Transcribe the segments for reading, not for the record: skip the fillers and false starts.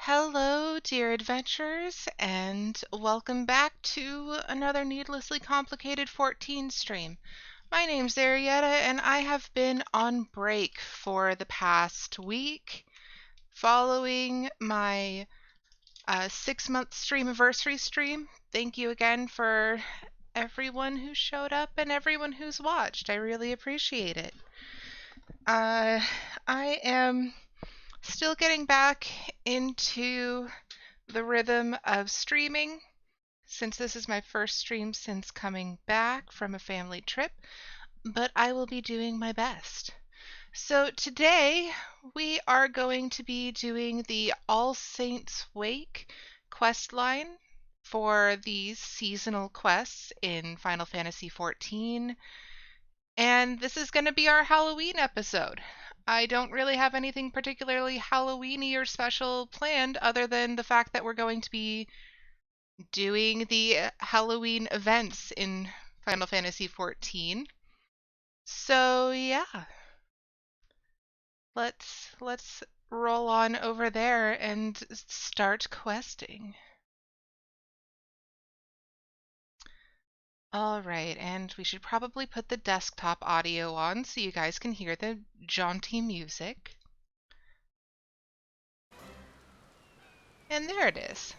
Hello, dear adventurers, and welcome back to another needlessly complicated 14 stream. My name's Aerietta, and I have been on break for the past week following my 6-month streamiversary stream. Thank you again for everyone who showed up and everyone who's watched. I really appreciate it. I am still getting back into the rhythm of streaming since this is my first stream since coming back from a family trip, but I will be doing my best. So today we are going to be doing the All Saints Wake quest line for these seasonal quests in Final Fantasy XIV, and this is going to be our Halloween episode. I don't really have anything particularly Halloweeny or special planned other than the fact that we're going to be doing the Halloween events in Final Fantasy XIV. So yeah, let's roll on over there and start questing. All right, and we should probably put the desktop audio on so you guys can hear the jaunty music. And there it is.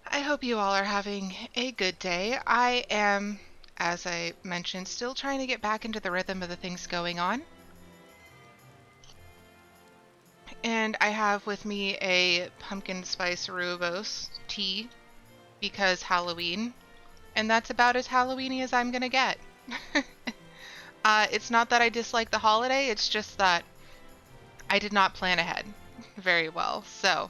I hope you all are having a good day. I am, as I mentioned, still trying to get back into the rhythm of the things going on. And I have with me a pumpkin spice rooibos tea because Halloween, and that's about as Halloweeny as I'm gonna get. It's not that I dislike the holiday, it's just that I did not plan ahead very well. So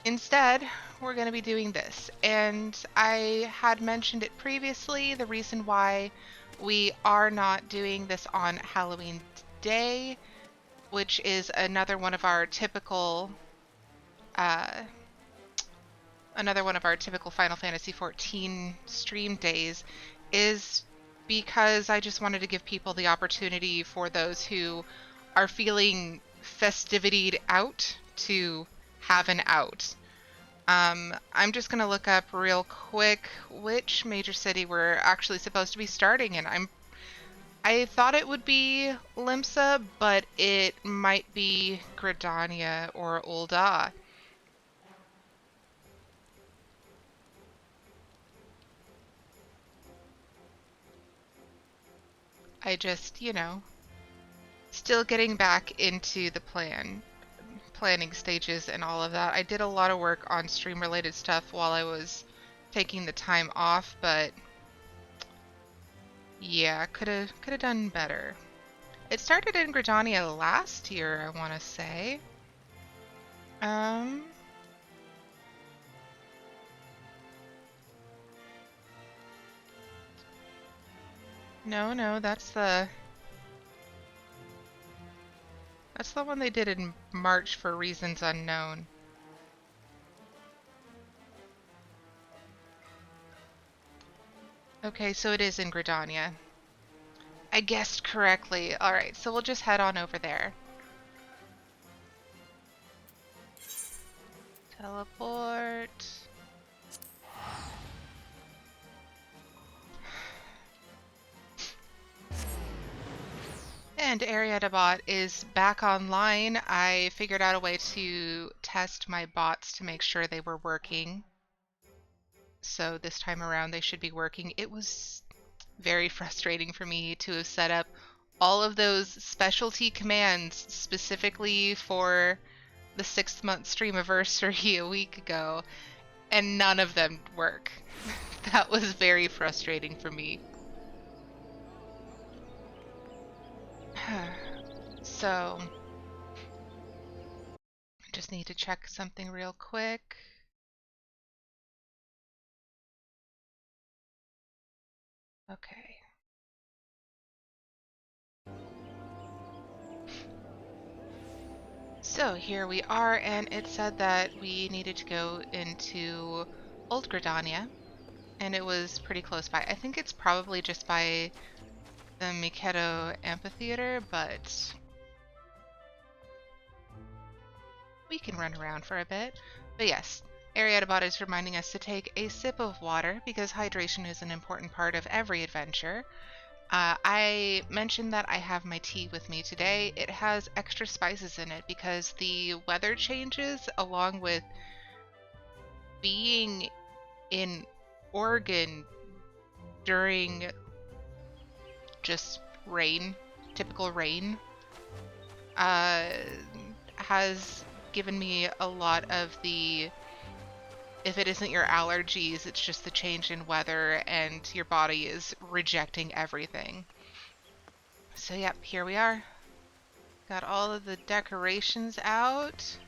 instead, we're going to be doing this. And I had mentioned it previously, the reason why we are not doing this on Halloween Day, which is another one of our typical Final Fantasy XIV stream days, is because I just wanted to give people the opportunity, for those who are feeling festivitied out, to have an out. I'm just gonna look up real quick which major city we're actually supposed to be starting in. I thought it would be Limsa, but it might be Gridania or Ul'dah. I just, still getting back into the planning stages and all of that. I did a lot of work on stream related stuff while I was taking the time off, but yeah, could have done better. It started in Gridania last year, I want to say. No, that's the one they did in March for reasons unknown. Okay, so it is in Gridania. I guessed correctly. Alright, so we'll just head on over there. Teleport. And Aerietta bot is back online. I figured out a way to test my bots to make sure they were working. So this time around they should be working. It was very frustrating for me to have set up all of those specialty commands specifically for the 6-month streamiversary a week ago, and none of them work. That was very frustrating for me. So, I just need to check something real quick. Okay. So here we are, and it said that we needed to go into Old Gridania, and it was pretty close by. I think it's probably just by the Mikado Amphitheater, but we can run around for a bit. But yes, Aerietta is reminding us to take a sip of water because hydration is an important part of every adventure. I mentioned that I have my tea with me today. It has extra spices in it because the weather changes along with being in Oregon during just rain, typical rain, uh, has given me a lot of the, if it isn't your allergies, it's just the change in weather and your body is rejecting everything. So yep, here we are. Got all of the decorations out.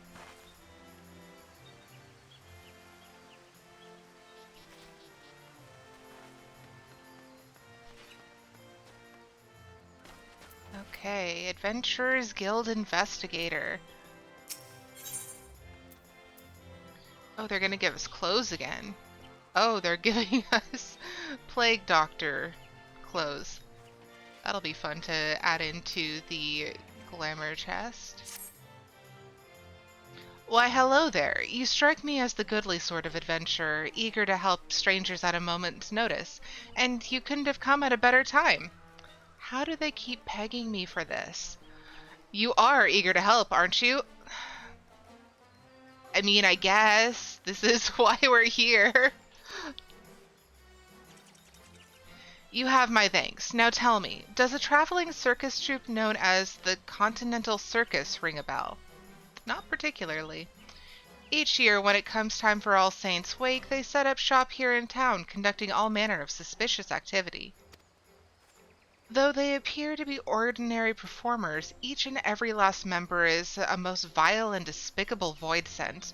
Okay, Adventurers Guild Investigator. Oh, they're gonna give us clothes again. Oh, they're giving us Plague Doctor clothes. That'll be fun to add into the glamour chest. Why, hello there. You strike me as the goodly sort of adventurer, eager to help strangers at a moment's notice, and you couldn't have come at a better time. How do they keep pegging me for this? You are eager to help, aren't you? I mean, I guess. This is why we're here. You have my thanks. Now tell me, does a traveling circus troupe known as the Continental Circus ring a bell? Not particularly. Each year, when it comes time for All Saints' Wake, they set up shop here in town, conducting all manner of suspicious activity. Though they appear to be ordinary performers, each and every last member is a most vile and despicable voidsent.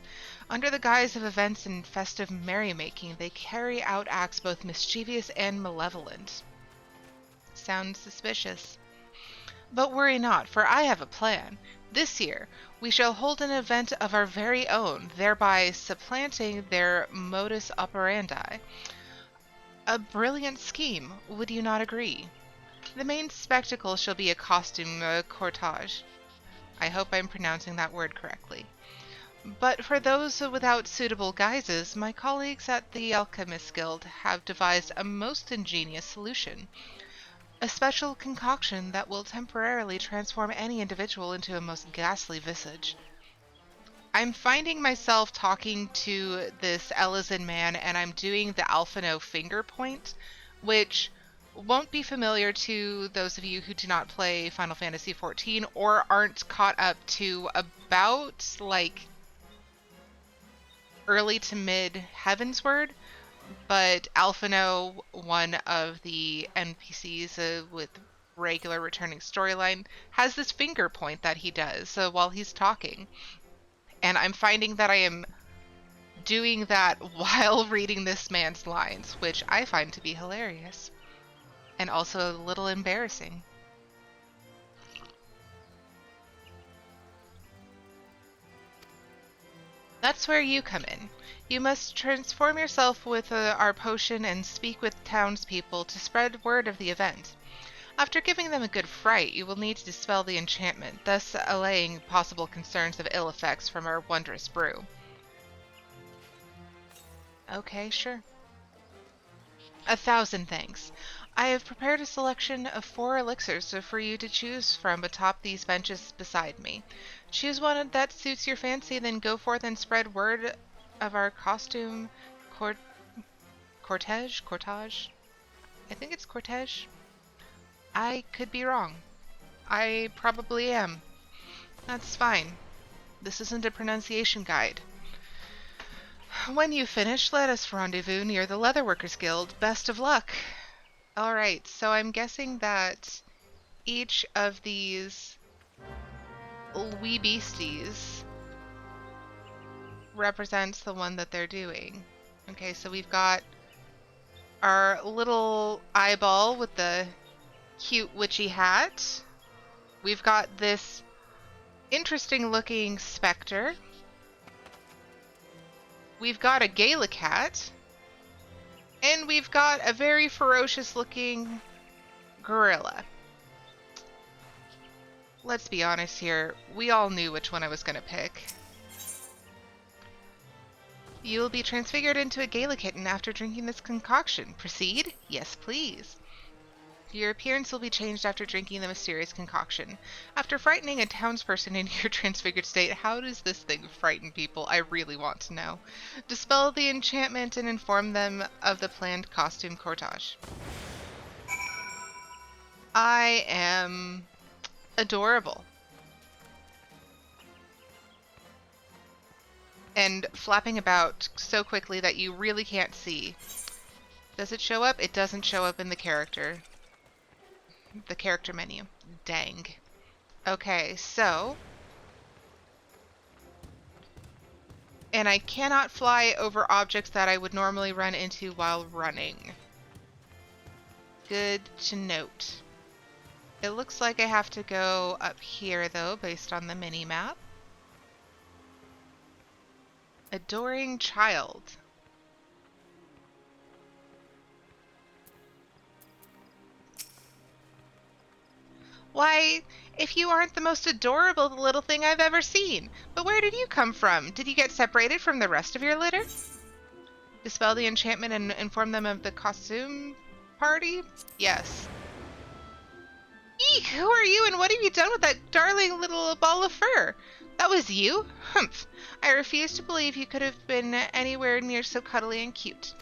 Under the guise of events and festive merrymaking, they carry out acts both mischievous and malevolent. Sounds suspicious. But worry not, for I have a plan. This year, we shall hold an event of our very own, thereby supplanting their modus operandi. A brilliant scheme, would you not agree? The main spectacle shall be a costume cortege. I hope I'm pronouncing that word correctly. But for those without suitable guises, my colleagues at the Alchemist Guild have devised a most ingenious solution. A special concoction that will temporarily transform any individual into a most ghastly visage. I'm finding myself talking to this Ellison man and I'm doing the Alphino finger point, which won't be familiar to those of you who do not play Final Fantasy XIV or aren't caught up to about like early to mid Heavensward, but Alphino, one of the NPCs with regular returning storyline, has this finger point that he does while he's talking. And I'm finding that I am doing that while reading this man's lines, which I find to be hilarious. And also a little embarrassing. That's where you come in. You must transform yourself with our potion and speak with townspeople to spread word of the event. After giving them a good fright, you will need to dispel the enchantment, thus allaying possible concerns of ill effects from our wondrous brew. Okay, sure. 1,000 thanks. I have prepared a selection of 4 elixirs for you to choose from atop these benches beside me. Choose one that suits your fancy, then go forth and spread word of our costume cortege? Cortege? I think it's cortege. I could be wrong. I probably am. That's fine. This isn't a pronunciation guide. When you finish, let us rendezvous near the Leatherworkers Guild. Best of luck! Alright, so I'm guessing that each of these wee beasties represents the one that they're doing. Okay, so we've got our little eyeball with the cute witchy hat. We've got this interesting looking specter. We've got a Gala cat. And we've got a very ferocious looking gorilla. Let's be honest here, we all knew which one I was gonna pick. You will be transfigured into a gala kitten after drinking this concoction. Proceed? Yes, please. Your appearance will be changed after drinking the mysterious concoction. After frightening a townsperson in your transfigured state, how does this thing frighten people? I really want to know. Dispel the enchantment and inform them of the planned costume cortege. I am adorable. And flapping about so quickly that you really can't see. Does it show up? It doesn't show up in the character menu. Dang. Okay, so... And I cannot fly over objects that I would normally run into while running. Good to note. It looks like I have to go up here, though, based on the mini-map. Adoring child. Why, if you aren't the most adorable little thing I've ever seen. But where did you come from? Did you get separated from the rest of your litter? Dispel the enchantment and inform them of the costume party? Yes. Eek, who are you and what have you done with that darling little ball of fur? That was you? Humph. I refuse to believe you could have been anywhere near so cuddly and cute.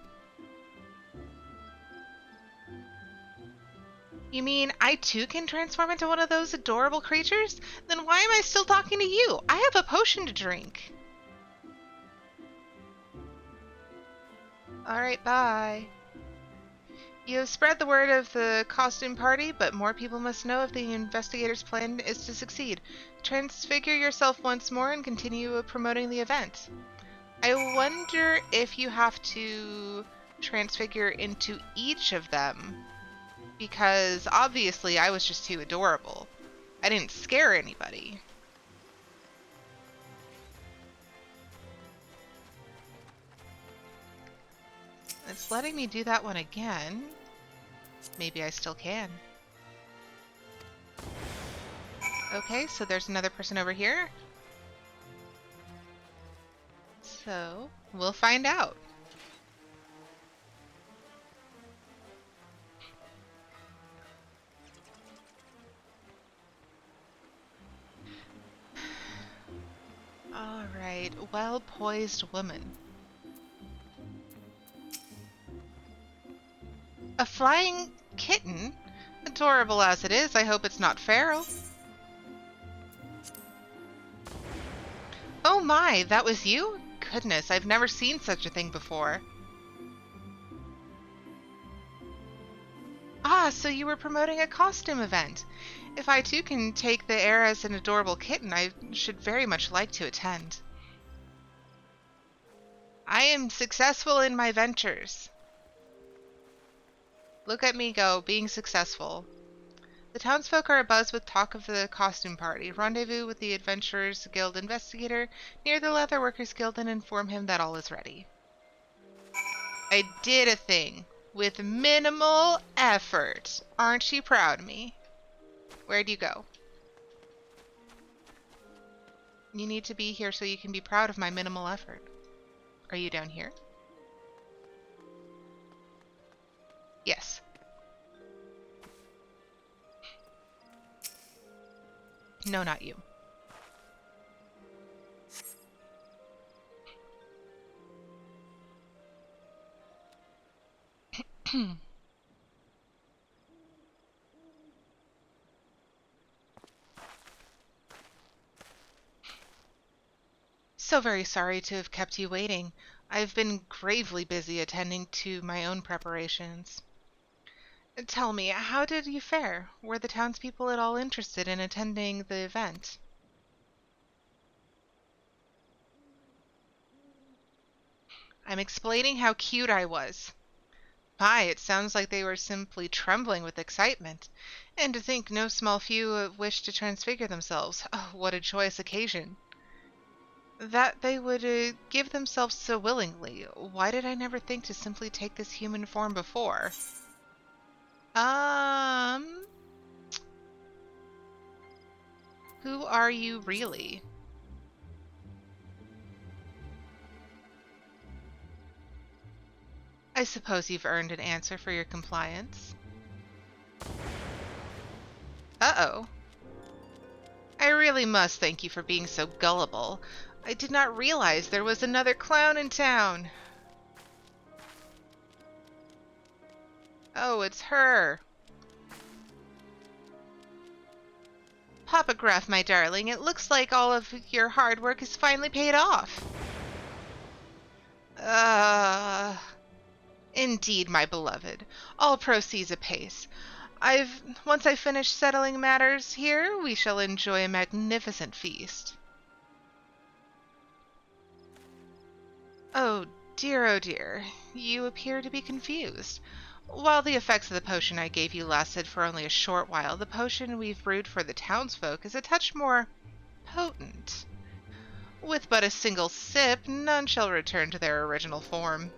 You mean I too can transform into one of those adorable creatures? Then why am I still talking to you? I have a potion to drink. Alright, bye. You have spread the word of the costume party, but more people must know if the investigator's plan is to succeed. Transfigure yourself once more and continue promoting the event. I wonder if you have to transfigure into each of them, because obviously I was just too adorable. I didn't scare anybody. It's letting me do that one again. Maybe I still can. Okay, so there's another person over here. So, we'll find out. Alright, well-poised woman. A flying kitten? Adorable as it is, I hope it's not feral. Oh my, that was you? Goodness, I've never seen such a thing before. Ah, so you were promoting a costume event. If I too can take the air as an adorable kitten, I should very much like to attend. I am successful in my ventures. Look at me go, being successful. The townsfolk are abuzz with talk of the costume party. Rendezvous with the Adventurers Guild investigator near the Leatherworkers Guild and inform him that all is ready. I did a thing with minimal effort. Aren't you proud of me? Where'd you go? You need to be here so you can be proud of my minimal effort. Are you down here? Yes. No, not you. So very sorry to have kept you waiting. I've been gravely busy attending to my own preparations. Tell me, how did you fare? Were the townspeople at all interested in attending the event? I'm explaining how cute I was. My, it sounds like they were simply trembling with excitement. And to think no small few wished to transfigure themselves. Oh, what a joyous occasion. That they would give themselves so willingly. Why did I never think to simply take this human form before? Who are you really? I suppose you've earned an answer for your compliance. Uh-oh. I really must thank you for being so gullible. I did not realize there was another clown in town. Oh, it's her. Papa Gruff, my darling, it looks like all of your hard work is finally paid off. Uh, Indeed, my beloved. All proceeds apace. Once I finish settling matters here, we shall enjoy a magnificent feast. Oh dear, you appear to be confused. While the effects of the potion I gave you lasted for only a short while, the potion we've brewed for the townsfolk is a touch more potent. With but a single sip, none shall return to their original form.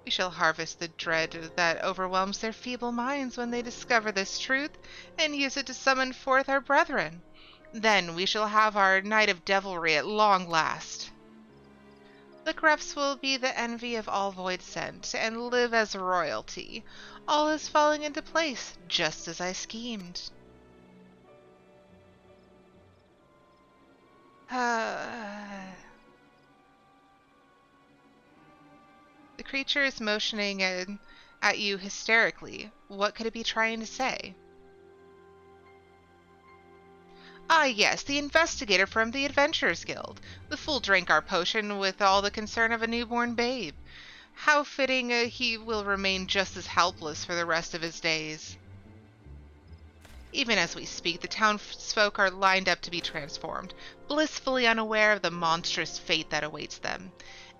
We shall harvest the dread that overwhelms their feeble minds when they discover this truth, and use it to summon forth our brethren. Then we shall have our night of devilry at long last. The Gruffs will be the envy of all Voidsent, and live as royalty. All is falling into place, just as I schemed. The creature is motioning at you hysterically. What could it be trying to say? Ah, yes, the investigator from the Adventurers Guild. The fool drank our potion with all the concern of a newborn babe. How fitting he will remain just as helpless for the rest of his days. Even as we speak, the townsfolk are lined up to be transformed, blissfully unaware of the monstrous fate that awaits them.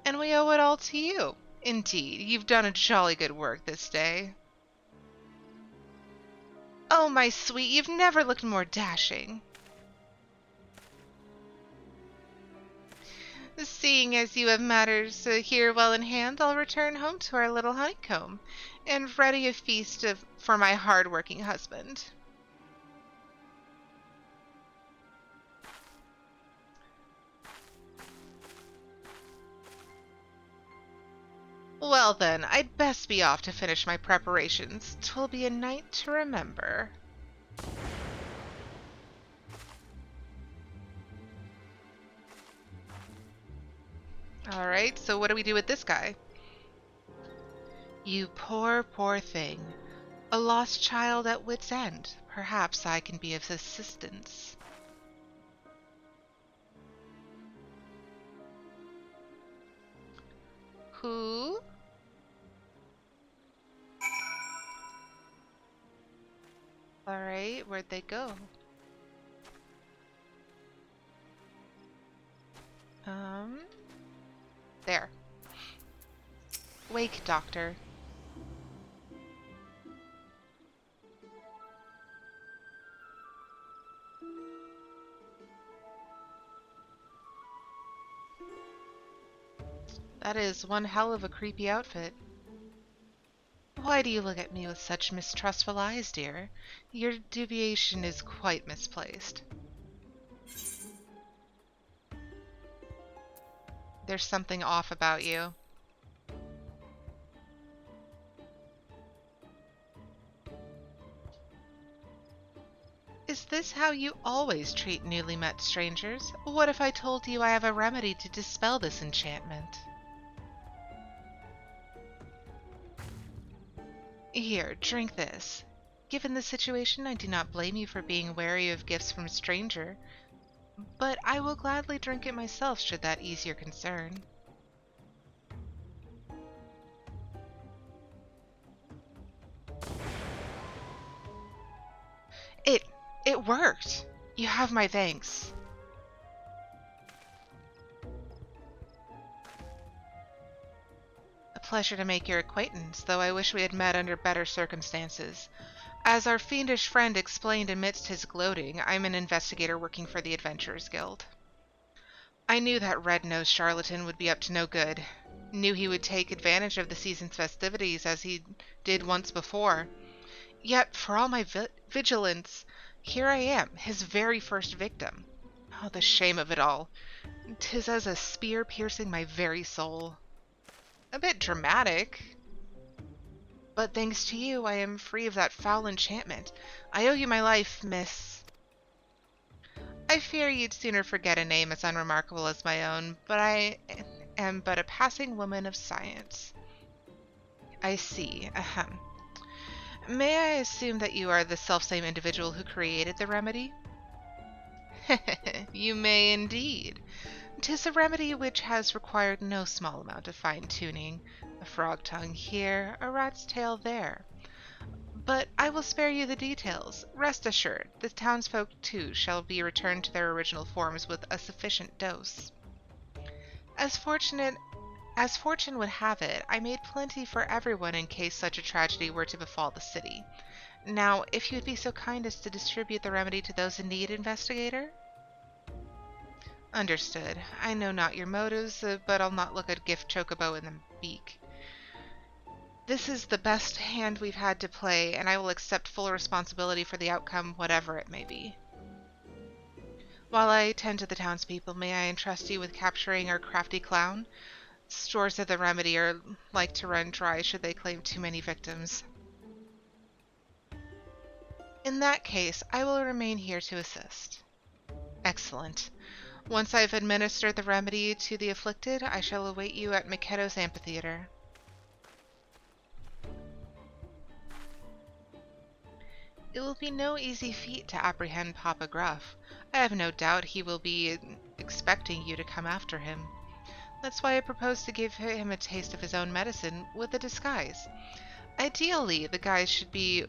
And we owe it all to you. Indeed, you've done a jolly good work this day. Oh, my sweet, you've never looked more dashing. Seeing as you have matters here well in hand, I'll return home to our little honeycomb, and ready a feast for my hard-working husband. Well then, I'd best be off to finish my preparations. 'Twill be a night to remember. Alright, so what do we do with this guy? You poor, poor thing. A lost child at wit's end. Perhaps I can be of assistance. Who? Alright, where'd they go? There. Wake, doctor. That is one hell of a creepy outfit. Why do you look at me with such mistrustful eyes, dear? Your dubiation is quite misplaced. There's something off about you. Is this how you always treat newly met strangers? What if I told you I have a remedy to dispel this enchantment? Here, drink this. Given the situation, I do not blame you for being wary of gifts from a stranger, but I will gladly drink it myself should that ease your concern. It worked! You have my thanks. A pleasure to make your acquaintance, though I wish we had met under better circumstances. As our fiendish friend explained amidst his gloating, I'm an investigator working for the Adventurers Guild. I knew that red-nosed charlatan would be up to no good. Knew he would take advantage of the season's festivities as he did once before. Yet, for all my vigilance, here I am, his very first victim. Oh, the shame of it all. 'Tis as a spear piercing my very soul. A bit dramatic. But thanks to you, I am free of that foul enchantment. I owe you my life, Miss. I fear you'd sooner forget a name as unremarkable as my own, but I am but a passing woman of science. I see. Ahem. May I assume that you are the selfsame individual who created the remedy? You may indeed. 'Tis a remedy which has required no small amount of fine-tuning. A frog tongue here, a rat's tail there. But I will spare you the details. Rest assured, the townsfolk too shall be returned to their original forms with a sufficient dose. As fortunate as fortune would have it, I made plenty for everyone in case such a tragedy were to befall the city. Now, if you would be so kind as to distribute the remedy to those in need, investigator? Understood. I know not your motives, but I'll not look a gift chocobo in the beak. This is the best hand we've had to play, and I will accept full responsibility for the outcome, whatever it may be. While I tend to the townspeople, may I entrust you with capturing our crafty clown? Stores of the remedy are like to run dry should they claim too many victims. In that case, I will remain here to assist. Excellent. Once I've administered the remedy to the afflicted, I shall await you at Miketo's amphitheater. It will be no easy feat to apprehend Papa Gruff. I have no doubt he will be expecting you to come after him. That's why I propose to give him a taste of his own medicine with a disguise. Ideally, the guise should be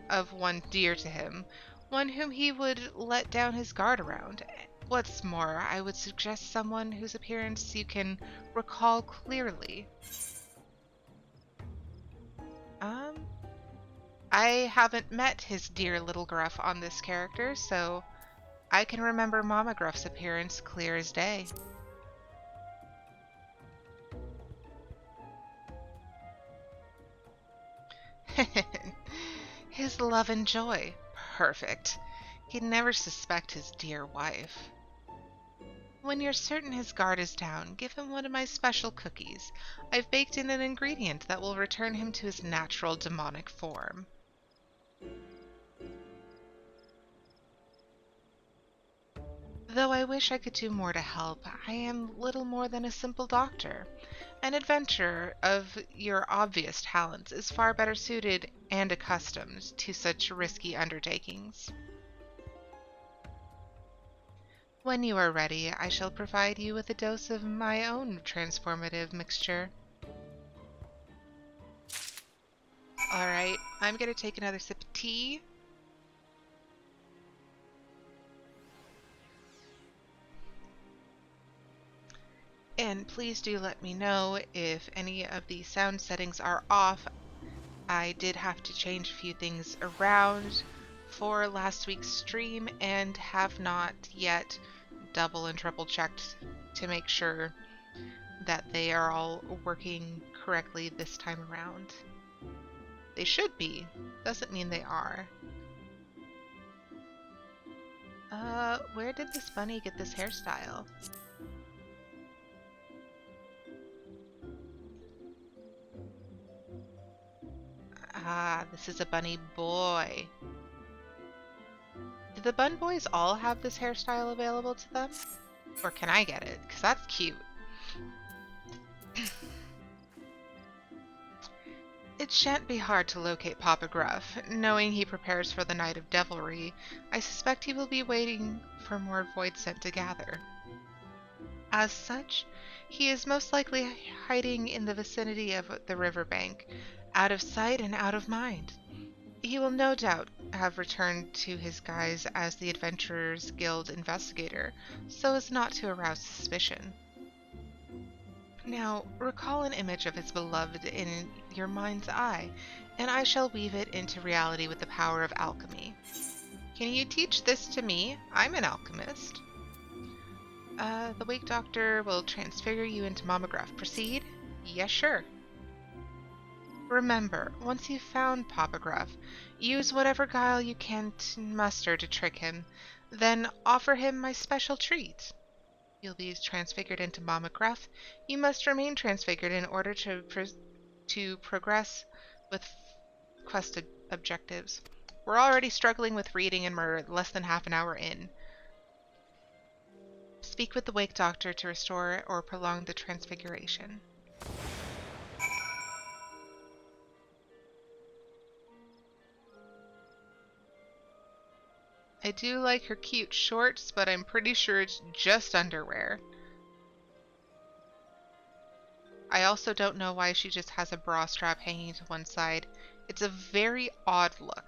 of one dear to him, one whom he would let down his guard around. What's more, I would suggest someone whose appearance you can recall clearly. I haven't met his dear little Gruff on this character, so I can remember Mama Gruff's appearance clear as day. His love and joy. Perfect. He'd never suspect his dear wife. When you're certain his guard is down, give him one of my special cookies. I've baked in an ingredient that will return him to his natural demonic form. Though I wish I could do more to help, I am little more than a simple doctor. An adventurer of your obvious talents is far better suited and accustomed to such risky undertakings. When you are ready, I shall provide you with a dose of my own transformative mixture. Alright, I'm going to take another sip of tea. And please do let me know if any of the sound settings are off. I did have to change a few things around for last week's stream and have not yet double and triple checked to make sure that they are all working correctly this time around. They should be. Doesn't mean they are. Where did this bunny get this hairstyle? Ah, this is a bunny boy. Do the bun boys all have this hairstyle available to them? Or can I get it? Because that's cute. It shan't be hard to locate Papa Gruff. Knowing he prepares for the Night of Devilry, I suspect he will be waiting for more void scent to gather. As such, he is most likely hiding in the vicinity of the riverbank, out of sight and out of mind. He will no doubt have returned to his guise as the Adventurers Guild investigator, so as not to arouse suspicion. Now, recall an image of his beloved in your mind's eye, and I shall weave it into reality with the power of alchemy. Can you teach this to me? I'm an alchemist. The Wake Doctor will transfigure you into Mama Gruff. Proceed? Yes, sure. Remember, once you've found Papa Gruff, use whatever guile you can muster to trick him, then offer him my special treat. You'll be transfigured into Mama Gruff. You must remain transfigured in order to progress with quest objectives. We're already struggling with reading and we're less than half an hour in. Speak with the wake doctor to restore or prolong the transfiguration. I do like her cute shorts, but I'm pretty sure it's just underwear. I also don't know why she just has a bra strap hanging to one side. It's a very odd look.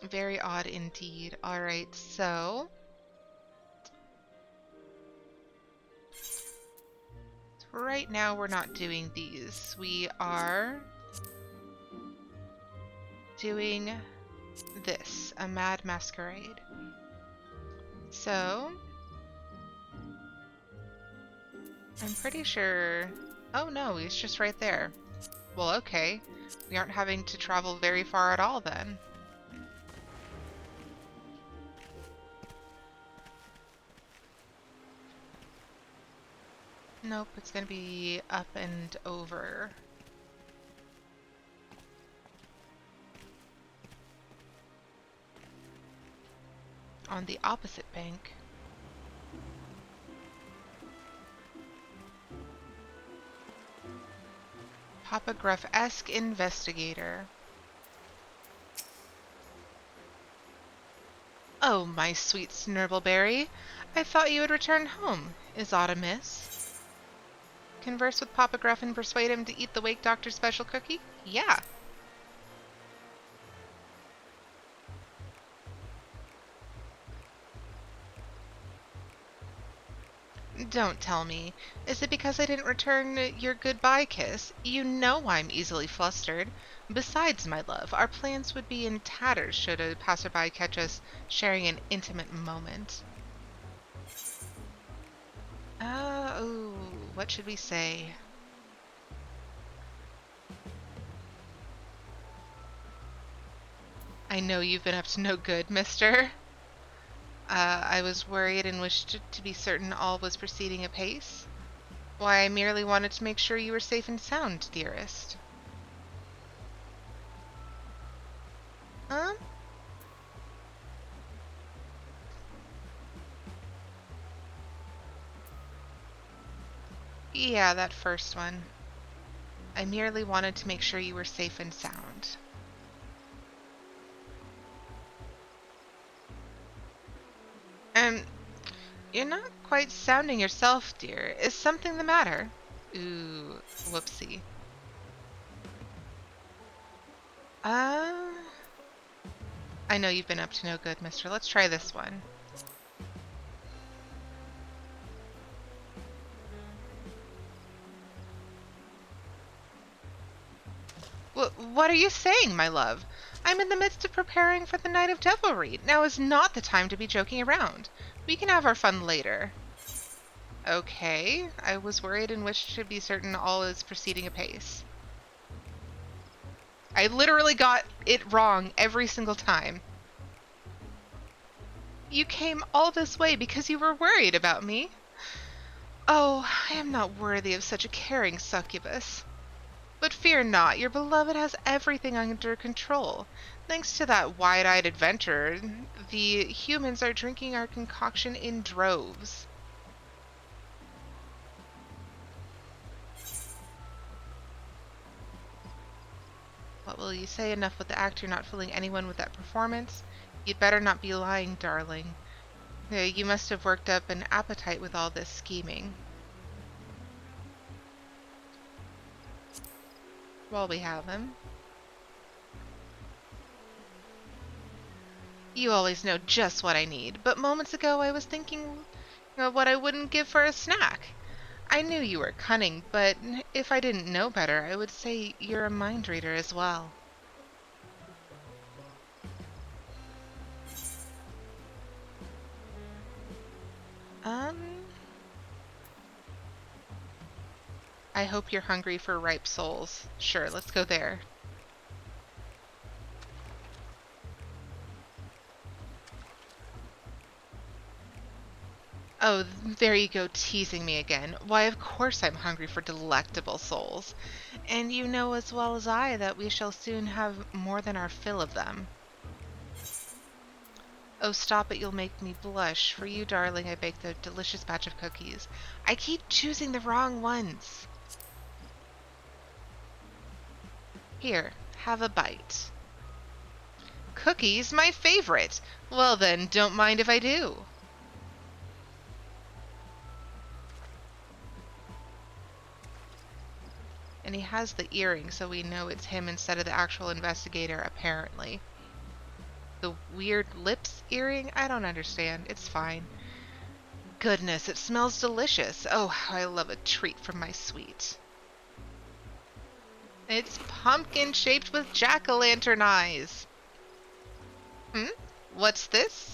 Very odd indeed. Alright, so right now we're not doing these. We are doing this, a mad masquerade. So I'm pretty sure... Oh no, he's just right there. Well, okay. We aren't having to travel very far at all then. Nope, it's gonna be up and over. On the opposite bank. Papa Gruff-esque investigator. Oh, my sweet Snurbbleberry. I thought you had returned home. Is aught amiss? Converse with Papa Gruff and persuade him to eat the Wake Doctor's special cookie? Yeah. Don't tell me. Is it because I didn't return your goodbye kiss? You know I'm easily flustered. Besides, my love, our plans would be in tatters should a passerby catch us sharing an intimate moment. Oh, what should we say? I know you've been up to no good, mister. I was worried and wished to be certain all was proceeding apace. Why, I merely wanted to make sure you were safe and sound, dearest. Huh? Yeah, that first one. I merely wanted to make sure you were safe and sound. You're not quite sounding yourself, dear. Is something the matter? Ooh, whoopsie. I know you've been up to no good, mister. Let's try this one. What are you saying, my love? I'm in the midst of preparing for the Night of Devilry. Now is not the time to be joking around. We can have our fun later. Okay, I was worried and wished to be certain all is proceeding apace. I literally got it wrong every single time. You came all this way because you were worried about me. Oh, I am not worthy of such a caring succubus. But fear not, your beloved has everything under control. Thanks to that wide-eyed adventurer, the humans are drinking our concoction in droves. What will you say? Enough with the actor not fooling anyone with that performance? You'd better not be lying, darling. You must have worked up an appetite with all this scheming. While we have him. You always know just what I need, but moments ago I was thinking of what I wouldn't give for a snack. I knew you were cunning, but if I didn't know better, I would say you're a mind reader as well. I hope you're hungry for ripe souls. Sure, let's go there. Oh, there you go, teasing me again. Why, of course I'm hungry for delectable souls. And you know as well as I that we shall soon have more than our fill of them. Oh, stop it, you'll make me blush. For you, darling, I baked a delicious batch of cookies. I keep choosing the wrong ones. Here, have a bite. Cookies, my favorite. Well then, don't mind if I do. And he has the earring, so we know it's him instead of the actual investigator, apparently. The weird lips earring? I don't understand. It's fine. Goodness, it smells delicious. Oh, how I love a treat from my sweet. It's pumpkin shaped with jack-o'-lantern eyes. Hmm? What's this?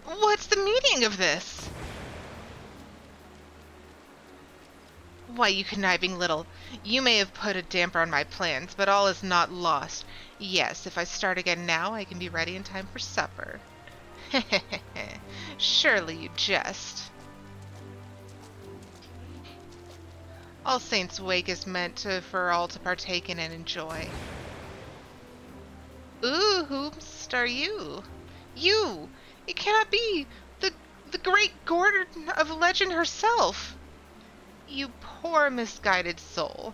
What's the meaning of this? Why, you conniving little... You may have put a damper on my plans, but all is not lost. Yes, if I start again now, I can be ready in time for supper. Surely you jest. All Saints' Wake is for all to partake in and enjoy. Ooh, whomst are you? You! It cannot be! The great Gordon of legend herself! You poor misguided soul.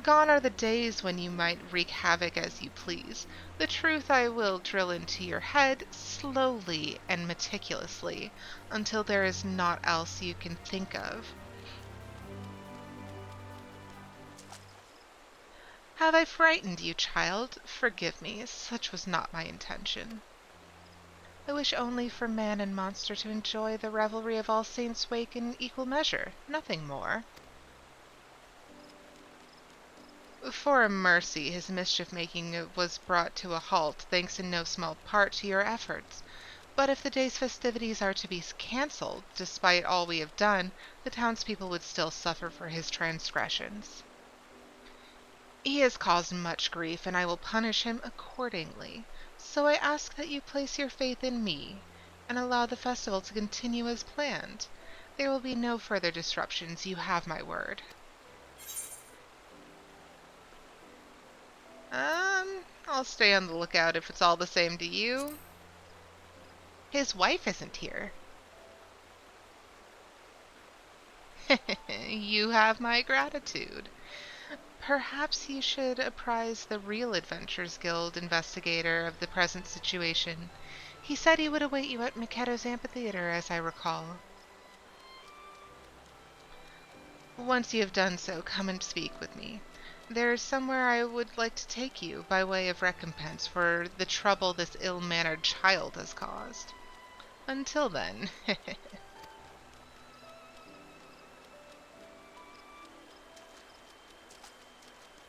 Gone are the days when you might wreak havoc as you please. The truth I will drill into your head, slowly and meticulously, until there is naught else you can think of. Have I frightened you, child? Forgive me, such was not my intention. I wish only for man and monster to enjoy the revelry of All Saints' Wake in equal measure, nothing more. For a mercy, his mischief-making was brought to a halt, thanks in no small part to your efforts. But if the day's festivities are to be cancelled, despite all we have done, the townspeople would still suffer for his transgressions. He has caused much grief, and I will punish him accordingly. So I ask that you place your faith in me, and allow the festival to continue as planned. There will be no further disruptions, you have my word. I'll stay on the lookout if it's all the same to you. His wife isn't here. You have my gratitude. Perhaps you should apprise the Real Adventures Guild investigator of the present situation. He said he would await you at Mikedo's amphitheater, as I recall. Once you have done so, come and speak with me. There is somewhere I would like to take you, by way of recompense for the trouble this ill-mannered child has caused. Until then.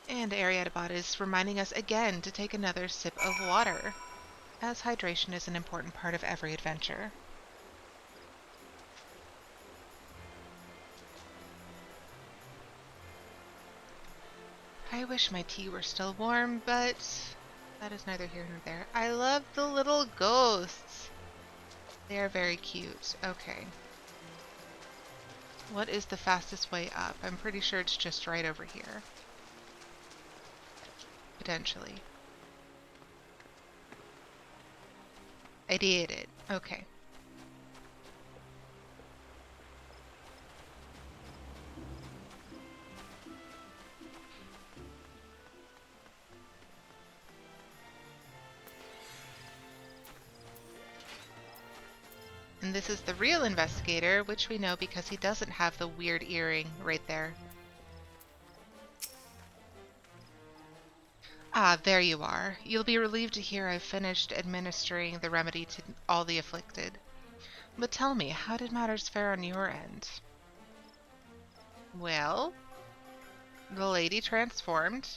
And Aerietta is reminding us again to take another sip of water, as hydration is an important part of every adventure. I wish my tea were still warm, but that is neither here nor there. I love the little ghosts. They are very cute. Okay. What is the fastest way up? I'm pretty sure it's just right over here. Potentially. I did it. Okay. And this is the real investigator, which we know because he doesn't have the weird earring right there. Ah, there you are. You'll be relieved to hear I've finished administering the remedy to all the afflicted. But tell me, how did matters fare on your end? Well, the lady transformed,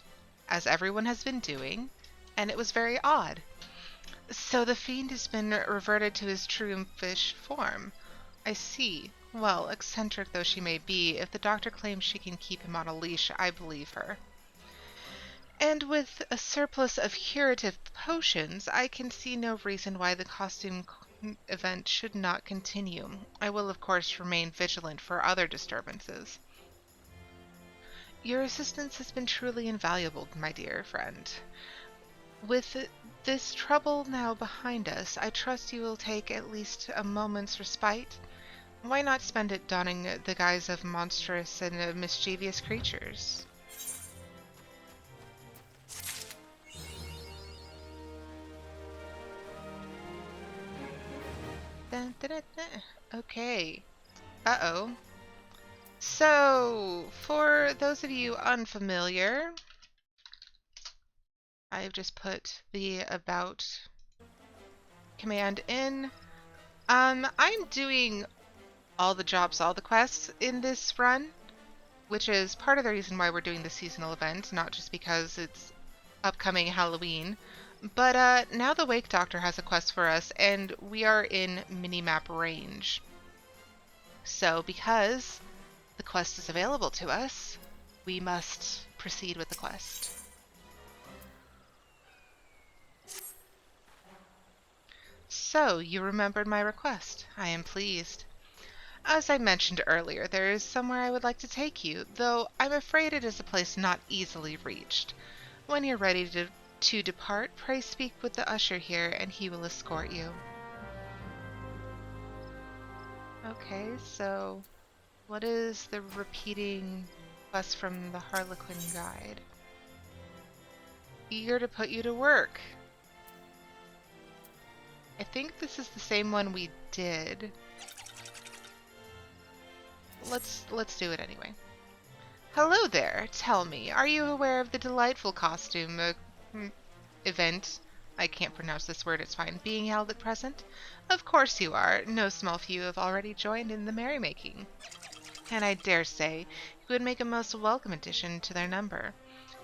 as everyone has been doing, and it was very odd. So the fiend has been reverted to his true fish form. I see. Well, eccentric though she may be, if the doctor claims she can keep him on a leash, I believe her. And with a surplus of curative potions, I can see no reason why the costume event should not continue. I will, of course, remain vigilant for other disturbances. Your assistance has been truly invaluable, my dear friend. With this trouble now behind us, I trust you will take at least a moment's respite. Why not spend it donning the guise of monstrous and mischievous creatures? Dun, dun, dun, dun. Okay. Uh-oh. So, for those of you unfamiliar, I've just put the about command in. I'm doing all the jobs, all the quests in this run, which is part of the reason why we're doing the seasonal event, not just because it's upcoming Halloween. But now the Wake Doctor has a quest for us, and we are in minimap range. So because the quest is available to us, we must proceed with the quest. So, you remembered my request. I am pleased. As I mentioned earlier, there is somewhere I would like to take you, though I'm afraid it is a place not easily reached. When you're ready to depart, pray speak with the usher here, and he will escort you. Okay, so what is the repeating quest from the Harlequin Guide? Eager to put you to work. I think this is the same one we did. Let's do it anyway. Hello there. Tell me, are you aware of the delightful costume event? I can't pronounce this word, it's fine. Being held at present? Of course you are. No small few have already joined in the merrymaking. And I dare say you would make a most welcome addition to their number.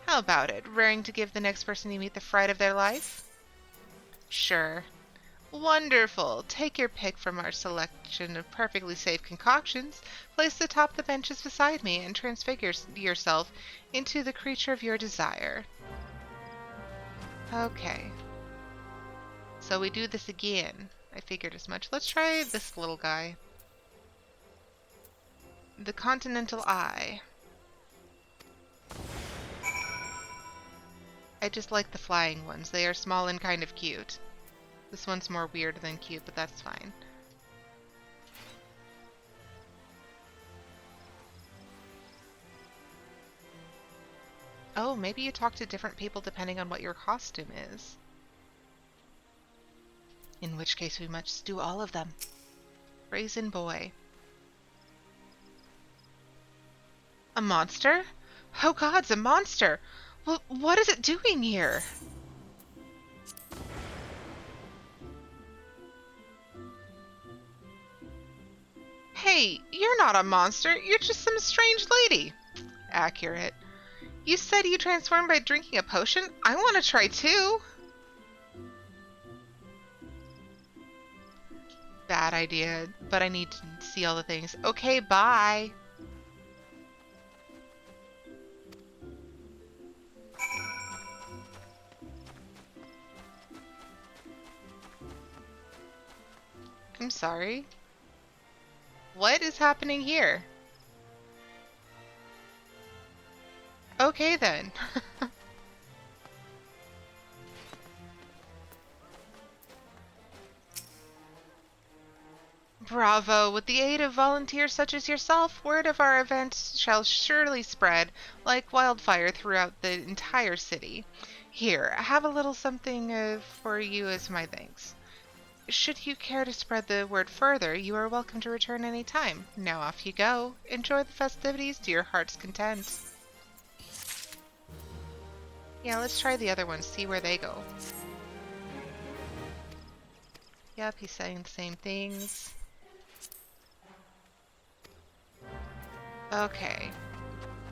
How about it? Raring to give the next person you meet the fright of their life? Sure. Wonderful! Take your pick from our selection of perfectly safe concoctions, place atop the benches beside me, and transfigure yourself into the creature of your desire. Okay. So we do this again. I figured as much. Let's try this little guy. The Continental Eye. I just like the flying ones. They are small and kind of cute. This one's more weird than cute, but that's fine. Oh, maybe you talk to different people depending on what your costume is. In which case we must do all of them. Brazen boy. A monster? Oh gods, a monster! Well, what is it doing here? Hey, you're not a monster. You're just some strange lady. Accurate. You said you transformed by drinking a potion? I want to try too. Bad idea, but I need to see all the things. Okay, bye. I'm sorry. What is happening here? Okay then. Bravo! With the aid of volunteers such as yourself, word of our event shall surely spread like wildfire throughout the entire city. Here, have a little something for you as my thanks. Should you care to spread the word further, you are welcome to return any time. Now off you go. Enjoy the festivities to your heart's content. Yeah, let's try the other ones, see where they go. Yep, he's saying the same things. Okay.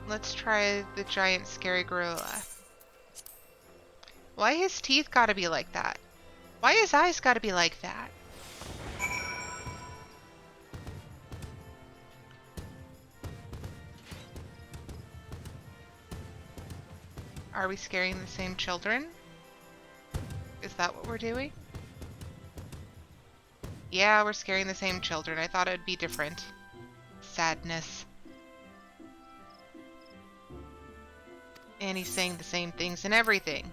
Let's try the giant scary gorilla. Why his teeth gotta be like that? Why his eyes gotta be like that? Are we scaring the same children? Is that what we're doing? Yeah, we're scaring the same children. I thought it'd be different. Sadness. And he's saying the same things and everything.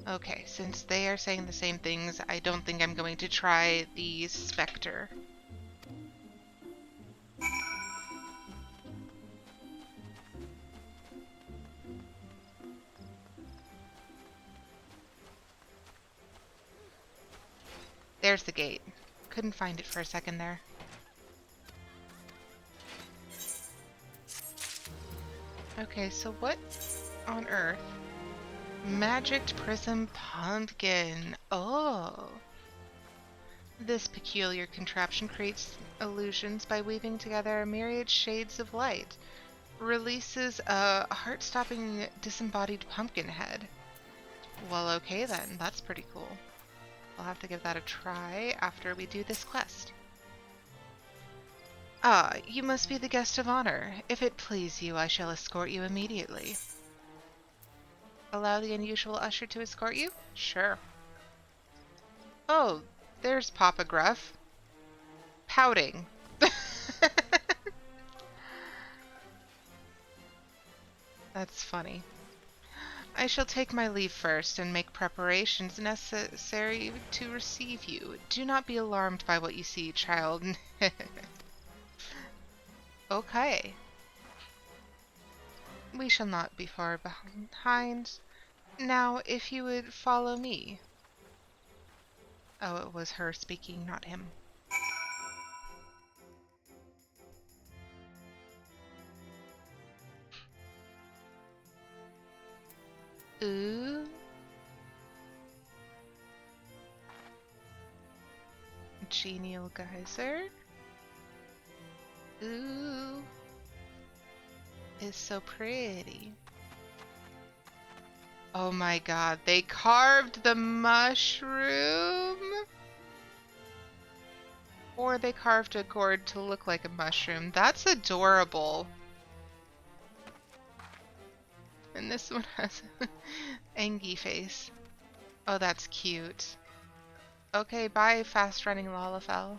Okay, since they are saying the same things, I don't think I'm going to try the Spectre. There's the gate. Couldn't find it for a second there. Okay, so what on earth? Magicked Prism Pumpkin. Oh. This peculiar contraption creates illusions by weaving together a myriad shades of light. Releases a heart-stopping disembodied pumpkin head. Well, okay then. That's pretty cool. I'll have to give that a try after we do this quest. Ah, you must be the guest of honor. If it please you, I shall escort you immediately. Allow the unusual usher to escort you? Sure. Oh, there's Papa Gruff. Pouting. That's funny. I shall take my leave first and make preparations necessary to receive you. Do not be alarmed by what you see, child. Okay. We shall not be far behind. Now, if you would follow me. Oh, it was her speaking, not him. Ooh. Genial geyser. Ooh. Is so pretty. Oh my god, they carved the mushroom? Or they carved a gourd to look like a mushroom. That's adorable. And this one has Angie face. Oh, that's cute. Okay, bye, fast-running Lalafell.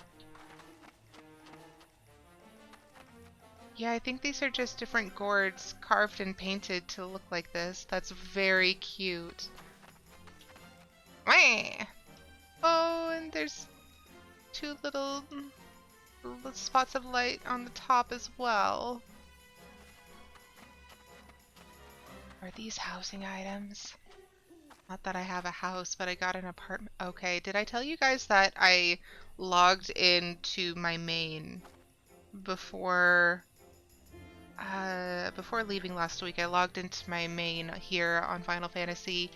Yeah, I think these are just different gourds carved and painted to look like this. That's very cute. Oh, and there's two little spots of light on the top as well. Are these housing items? Not that I have a house, but I got an apartment. Okay, did I tell you guys that I logged into my main before leaving last week? I logged into my main here on Final Fantasy,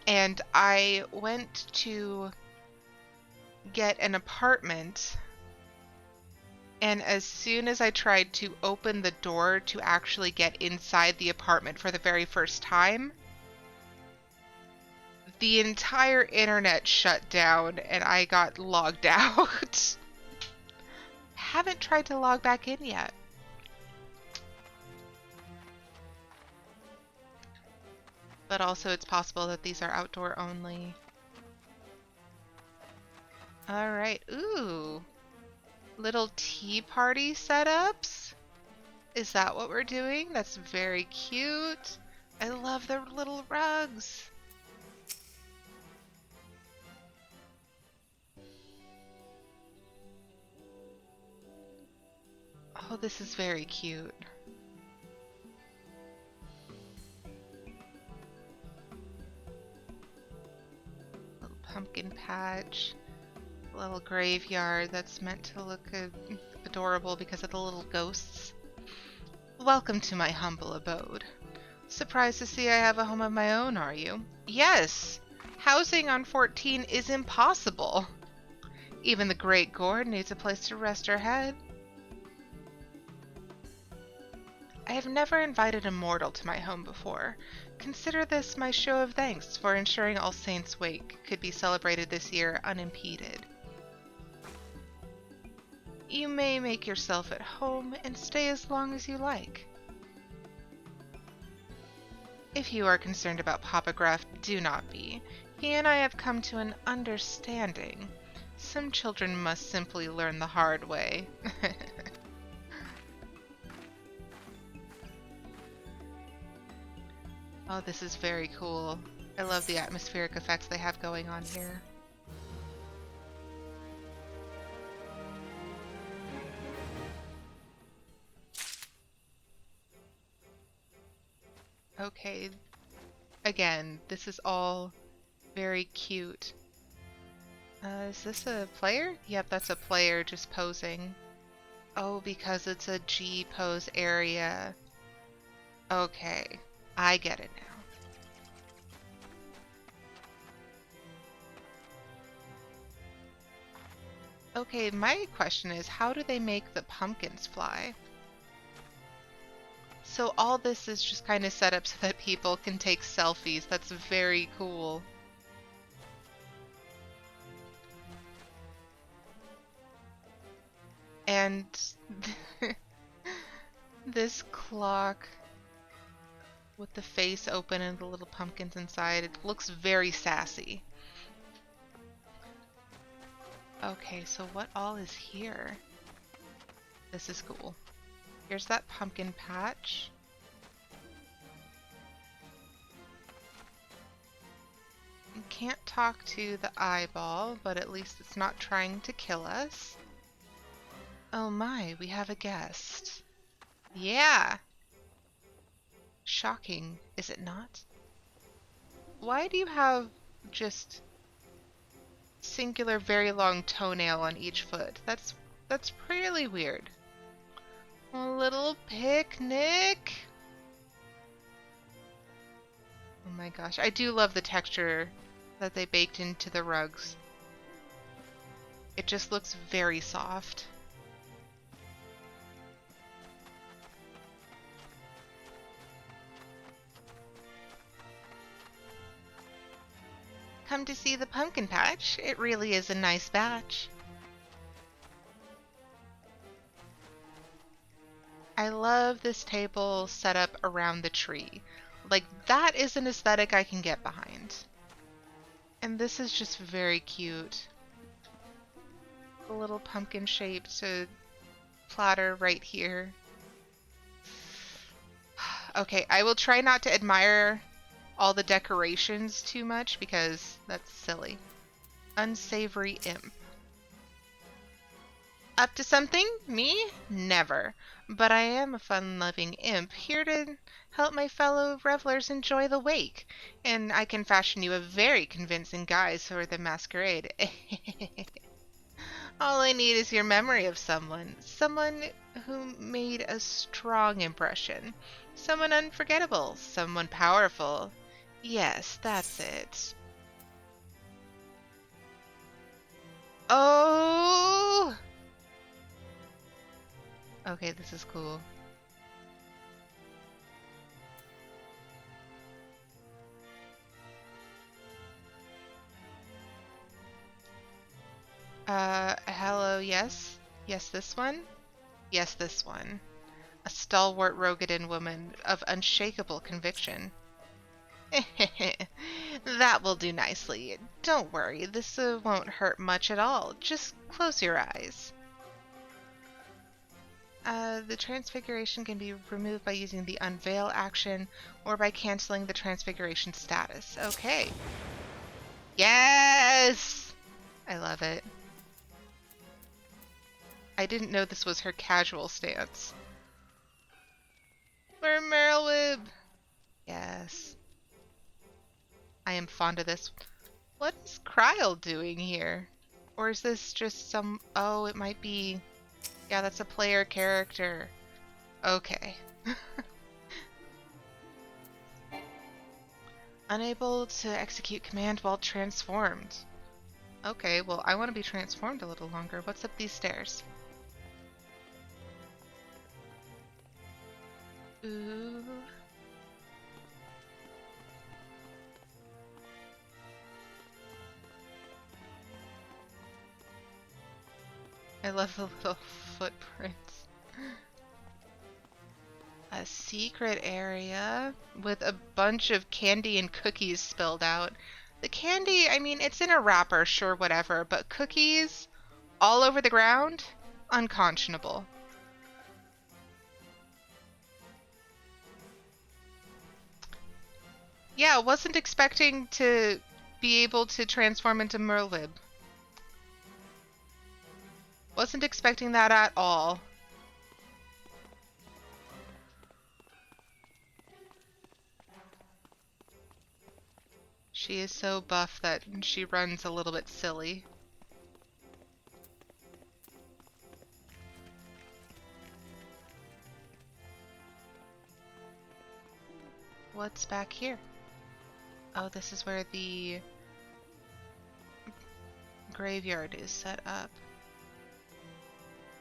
and I went to get an apartment, and as soon as I tried to open the door to actually get inside the apartment for the very first time, the entire internet shut down and I got logged out. Haven't tried to log back in yet. But also it's possible that these are outdoor only. Alright, ooh. Little tea party setups? Is that what we're doing? That's very cute. I love the little rugs. Oh, this is very cute. Little pumpkin patch. Little graveyard that's meant to look adorable because of the little ghosts. Welcome to my humble abode. Surprised to see I have a home of my own, are you? Yes! Housing on 14 is impossible. Even the Great Gourd needs a place to rest her head. I have never invited a mortal to my home before. Consider this my show of thanks for ensuring All Saints' Wake could be celebrated this year unimpeded. You may make yourself at home and stay as long as you like. If you are concerned about Papa Gruff, do not be. He and I have come to an understanding. Some children must simply learn the hard way. Oh, this is very cool. I love the atmospheric effects they have going on here. Okay, again, this is all very cute. Is this a player? Yep, that's a player just posing. Oh, because it's a G pose area. Okay, I get it now. Okay, my question is, how do they make the pumpkins fly? So all this is just kind of set up so that people can take selfies. That's very cool. And this clock with the face open and the little pumpkins inside, it looks very sassy. Okay, so what all is here? This is cool. Here's that pumpkin patch. You can't talk to the eyeball, but at least it's not trying to kill us. Oh my, we have a guest. Yeah! Shocking, is it not? Why do you have just singular very long toenail on each foot? That's pretty weird. A little picnic. Oh my gosh, I do love the texture that they baked into the rugs. It just looks very soft. Come to see the pumpkin patch. It really is a nice batch. I love this table set up around the tree. Like, that is an aesthetic I can get behind. And this is just very cute. The little pumpkin shaped platter right here. Okay, I will try not to admire all the decorations too much because that's silly. Unsavory imp. Up to something? Me? Never. But I am a fun-loving imp, here to help my fellow revelers enjoy the wake. And I can fashion you a very convincing guise for the masquerade. All I need is your memory of someone. Someone who made a strong impression. Someone unforgettable. Someone powerful. Yes, that's it. Oh! Okay, this is cool. Hello, yes? Yes, this one? Yes, this one. A stalwart Rogadin woman of unshakable conviction. That will do nicely. Don't worry, this won't hurt much at all. Just close your eyes. The transfiguration can be removed by using the unveil action or by canceling the transfiguration status. Okay. Yes! I love it. I didn't know this was her casual stance. For Merylwib! Yes. I am fond of this. What is Kryl doing here? Or is this just some... Oh, it might be... Yeah, that's a player character. Okay. Unable to execute command while transformed. Okay, well, I want to be transformed a little longer. What's up these stairs? Ooh. I love the little footprints. A secret area with a bunch of candy and cookies spilled out. The candy, I mean, it's in a wrapper, sure, whatever, but cookies all over the ground? Unconscionable. Yeah, wasn't expecting to be able to transform into Merlib. Wasn't expecting that at all. She is so buff that she runs a little bit silly. What's back here? Oh, this is where the graveyard is set up.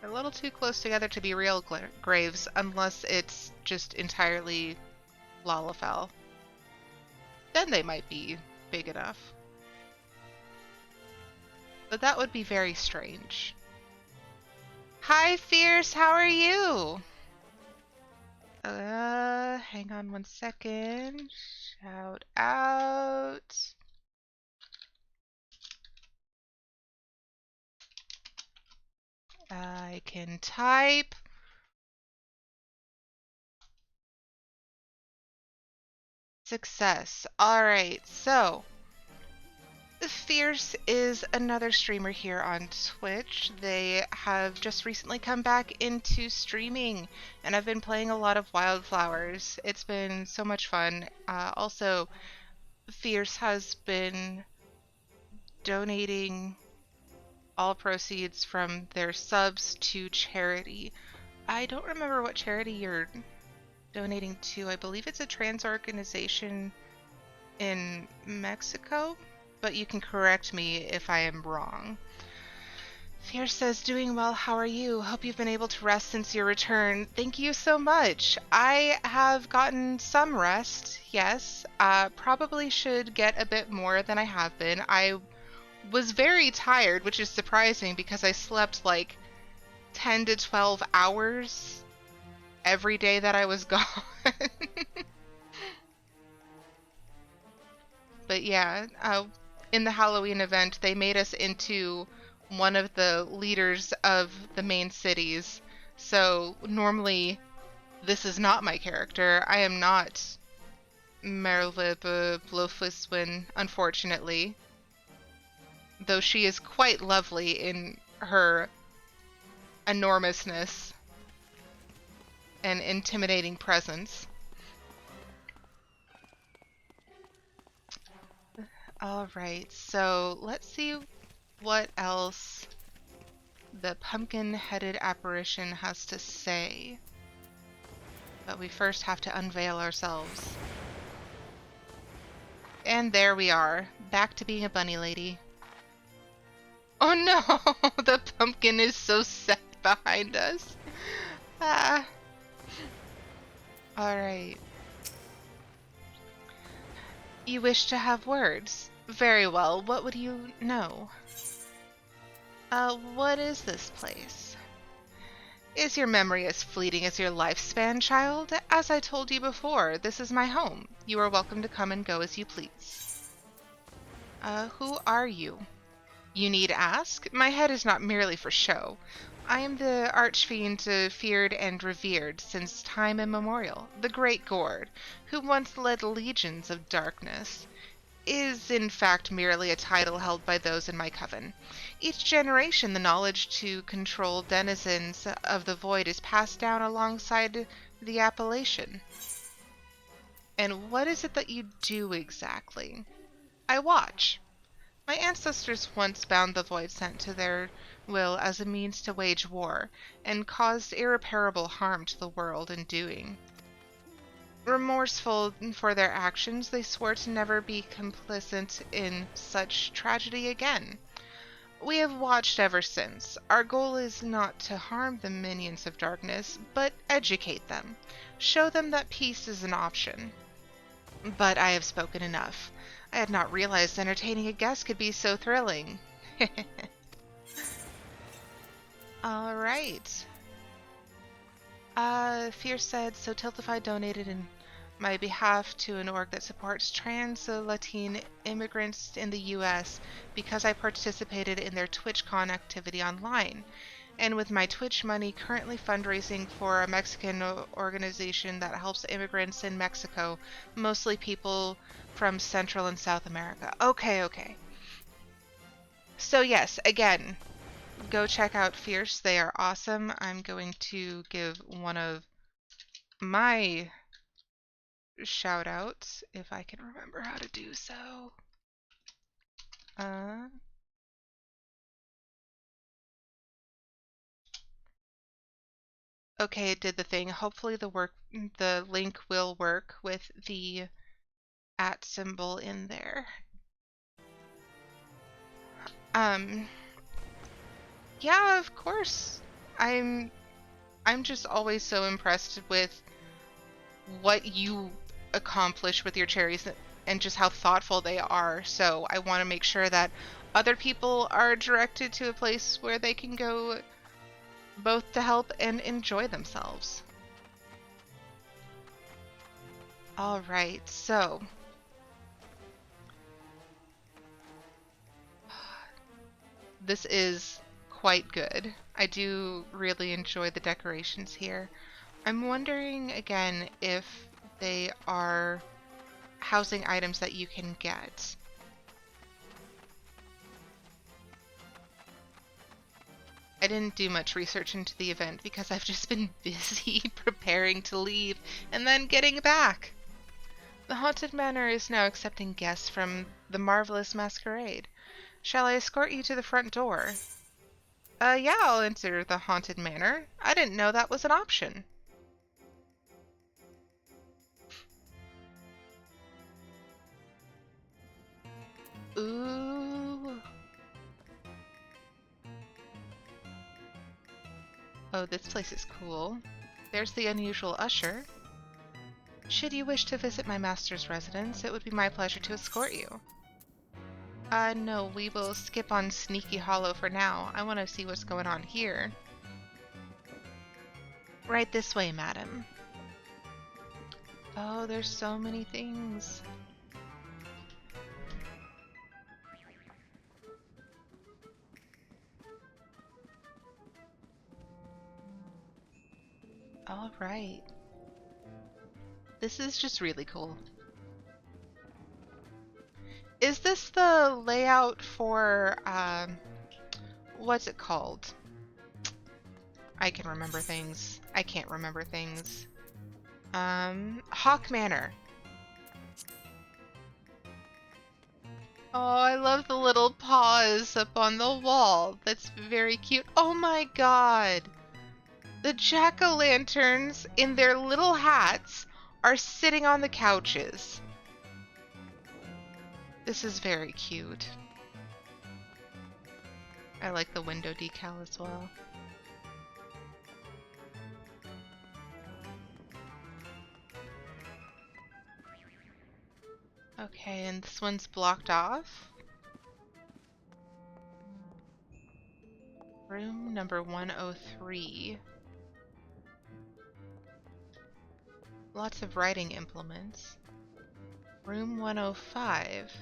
They're a little too close together to be real graves, unless it's just entirely Lalafell. Then they might be big enough. But that would be very strange. Hi, Fierce, how are you? Hang on one second. Shout out. I can type. Success. Alright, so Fierce is another streamer here on Twitch. They have just recently come back into streaming, and I've been playing a lot of Wildflowers. It's been so much fun. Also, Fierce has been donating all proceeds from their subs to charity. I don't remember what charity you're donating to. I believe it's a trans organization in Mexico, but you can correct me if I am wrong. Fierce says, doing well, how are you? Hope you've been able to rest since your return. Thank you so much. I have gotten some rest, yes. Probably should get a bit more than I have been. I was very tired, which is surprising because I slept like 10 to 12 hours every day that I was gone. But yeah, in the Halloween event, they made us into one of the leaders of the main cities. So normally, this is not my character. I am not Merlib Blofuswin, unfortunately. Though she is quite lovely in her enormousness and intimidating presence. Alright, so let's see what else the pumpkin-headed apparition has to say. But we first have to unveil ourselves. And there we are, back to being a bunny lady. Oh no! The pumpkin is so set behind us. Ah. Alright. You wish to have words? Very well, what would you know? What is this place? Is your memory as fleeting as your lifespan, child? As I told you before, this is my home. You are welcome to come and go as you please. Who are you? You need ask? My head is not merely for show. I am the archfiend feared and revered since time immemorial, the Great Gourd, who once led legions of darkness. Is in fact merely a title held by those in my coven. Each generation the knowledge to control denizens of the void is passed down alongside the appellation. And what is it that you do exactly? I watch. My ancestors once bound the void sent to their will as a means to wage war, and caused irreparable harm to the world in doing. Remorseful for their actions, they swore to never be complicit in such tragedy again. We have watched ever since. Our goal is not to harm the minions of darkness, but educate them. Show them that peace is an option. But I have spoken enough. I had not realized entertaining a guest could be so thrilling. All right. Fierce said, so Tiltify donated in my behalf to an org that supports trans Latin immigrants in the US because I participated in their TwitchCon activity online. And with my Twitch money, currently fundraising for a Mexican organization that helps immigrants in Mexico, mostly people from Central and South America. Okay, okay. So yes, again, go check out Fierce. They are awesome. I'm going to give one of my shout outs if I can remember how to do so. Uh, okay, it did the thing. Hopefully the link will work with the @ symbol in there. Um, yeah, of course. I'm I'm just always so impressed with what you accomplish with your cherries and just how thoughtful they are. So I want to make sure that other people are directed to a place where they can go both to help and enjoy themselves. All right, so this is quite good. I do really enjoy the decorations here. I'm wondering again if they are housing items that you can get. I didn't do much research into the event because I've just been busy preparing to leave and then getting back. The Haunted Manor is now accepting guests from the Marvelous Masquerade. Shall I escort you to the front door? Yeah, I'll enter the Haunted Manor. I didn't know that was an option. Ooh. Oh, this place is cool. There's the unusual usher. Should you wish to visit my master's residence, it would be my pleasure to escort you. No, we will skip on Sneaky Hollow for now. I want to see what's going on here. Right this way, madam. Oh, there's so many things. All right. This is just really cool. Is this the layout for, what's it called? I can remember things. I can't remember things. Hawk Manor. Oh, I love the little paws up on the wall. That's very cute. Oh my god. The jack-o'-lanterns in their little hats are sitting on the couches. This is very cute. I like the window decal as well. Okay, and this one's blocked off. Room number 103. Lots of writing implements. Room 105.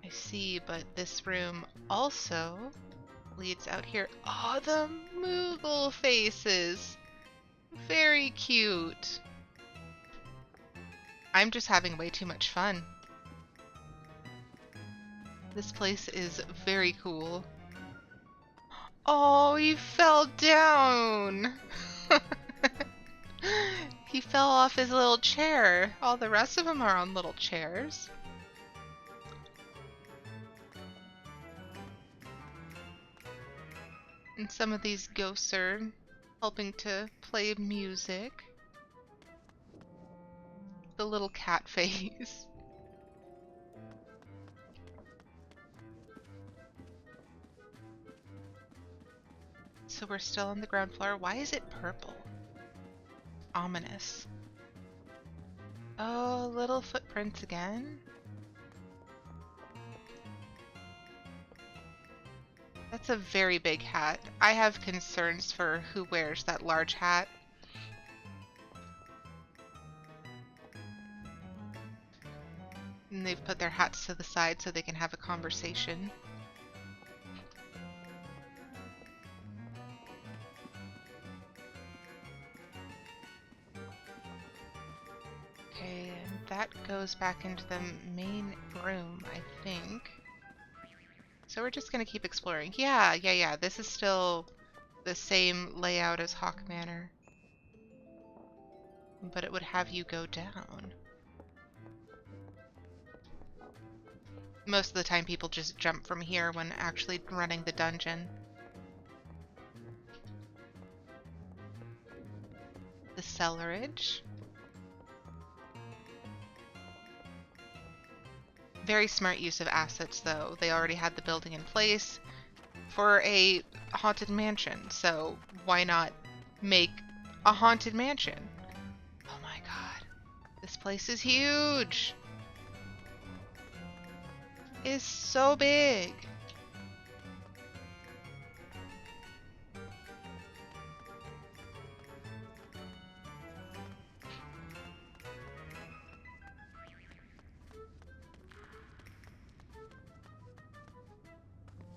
I see, but this room also leads out here. Oh, the Moogle faces! Very cute. I'm just having way too much fun. This place is very cool. Oh, he fell down! He fell off his little chair. All the rest of them are on little chairs. And some of these ghosts are helping to play music. The little cat face. So we're still on the ground floor. Why is it purple? Ominous. Oh, little footprints again. That's a very big hat. I have concerns for who wears that large hat. And they've put their hats to the side so they can have a conversation. Okay, and that goes back into the main room, I think. So we're just gonna keep exploring. Yeah. This is still the same layout as Hawk Manor. But it would have you go down. Most of the time people just jump from here when actually running the dungeon. The cellarage. Very smart use of assets, though. They already had the building in place for a haunted mansion, so why not make a haunted mansion? Oh my god. This place is huge! It is so big!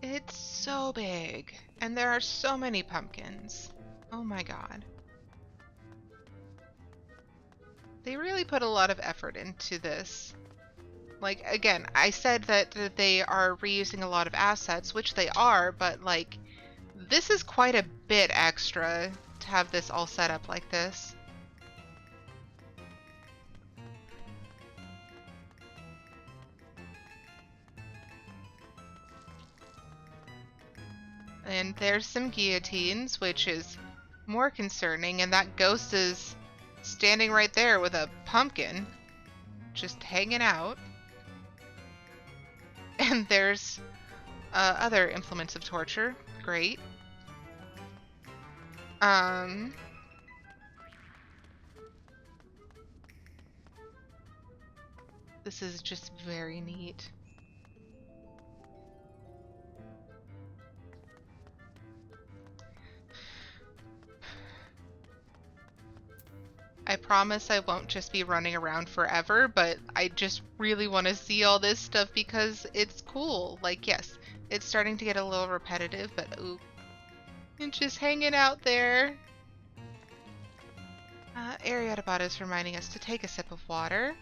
It's so big, and there are so many pumpkins. Oh my god. They really put a lot of effort into this. Like, again, I said that they are reusing a lot of assets, which they are, but like, this is quite a bit extra to have this all set up like this. And there's some guillotines, which is more concerning, and that ghost is standing right there with a pumpkin, just hanging out. And there's other implements of torture. Great. This is just very neat. I promise I won't just be running around forever, but I just really want to see all this stuff because it's cool. Like, yes, it's starting to get a little repetitive, but ooh, it's just hanging out there. Aerietta is reminding us to take a sip of water.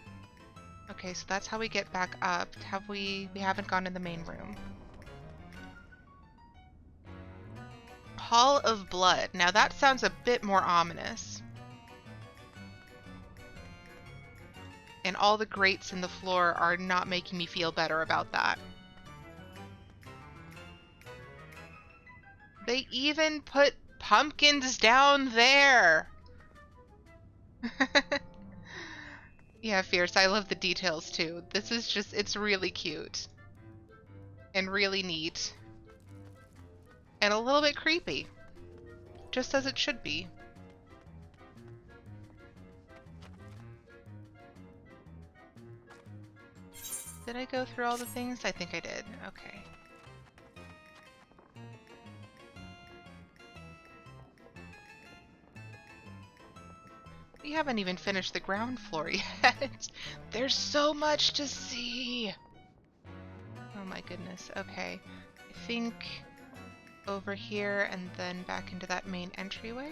Okay, so that's how we get back up. We haven't gone in the main room. Hall of Blood. Now that sounds a bit more ominous. And all the grates in the floor are not making me feel better about that. They even put pumpkins down there! Yeah, Fierce, I love the details too. This is just, it's really cute. And really neat. And a little bit creepy. Just as it should be. Did I go through all the things? I think I did. Okay. We haven't even finished the ground floor yet. There's so much to see. Oh my goodness. Okay. I think over here and then back into that main entryway.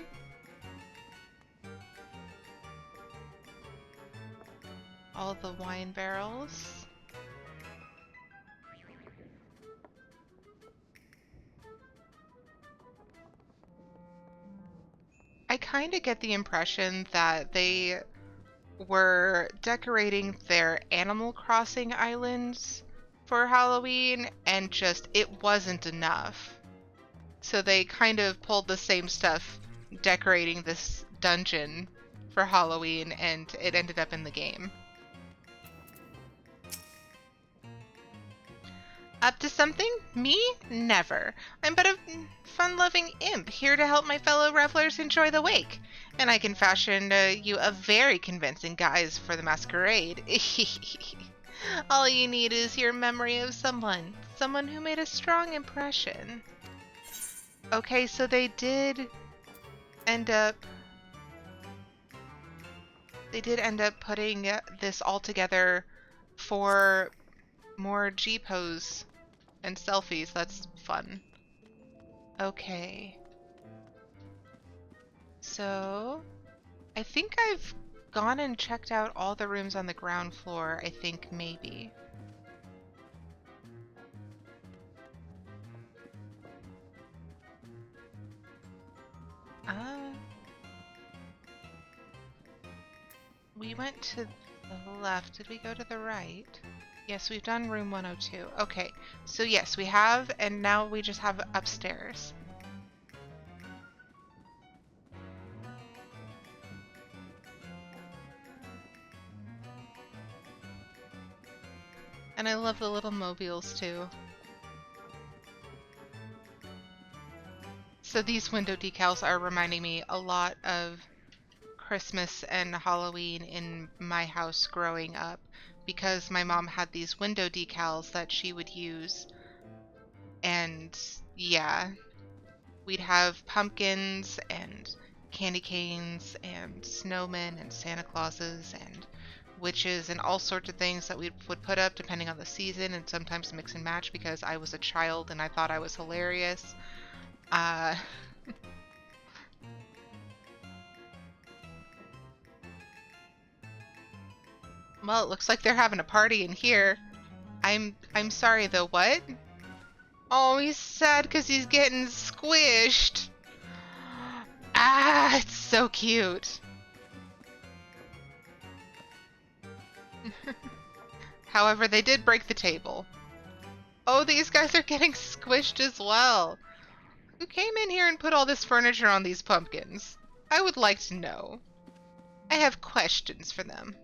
All the wine barrels. I kind of get the impression that they were decorating their Animal Crossing islands for Halloween and just it wasn't enough. So they kind of pulled the same stuff decorating this dungeon for Halloween and it ended up in the game. Up to something? Me? Never. I'm but a fun-loving imp, here to help my fellow revelers enjoy the wake. And I can fashion you a very convincing guise for the masquerade. All you need is your memory of someone who made a strong impression. Okay, so they did end up putting this all together for more G-pose and selfies. That's fun. Okay. So, I think I've gone and checked out all the rooms on the ground floor, I think maybe. Uh, we went to the left. Did we go to the right? Yes, we've done room 102. Okay, so yes, we have, and now we just have upstairs. And I love the little mobiles too. So these window decals are reminding me a lot of Christmas and Halloween in my house growing up, because my mom had these window decals that she would use. And yeah, we'd have pumpkins and candy canes and snowmen and Santa Clauses and witches and all sorts of things that we would put up depending on the season, and sometimes mix and match because I was a child and I thought I was hilarious. Uh, well, it looks like they're having a party in here. I'm sorry though, what? Oh, he's sad because he's getting squished. Ah, it's so cute. However, they did break the table. Oh, these guys are getting squished as well. Who came in here and put all this furniture on these pumpkins? I would like to know. I have questions for them.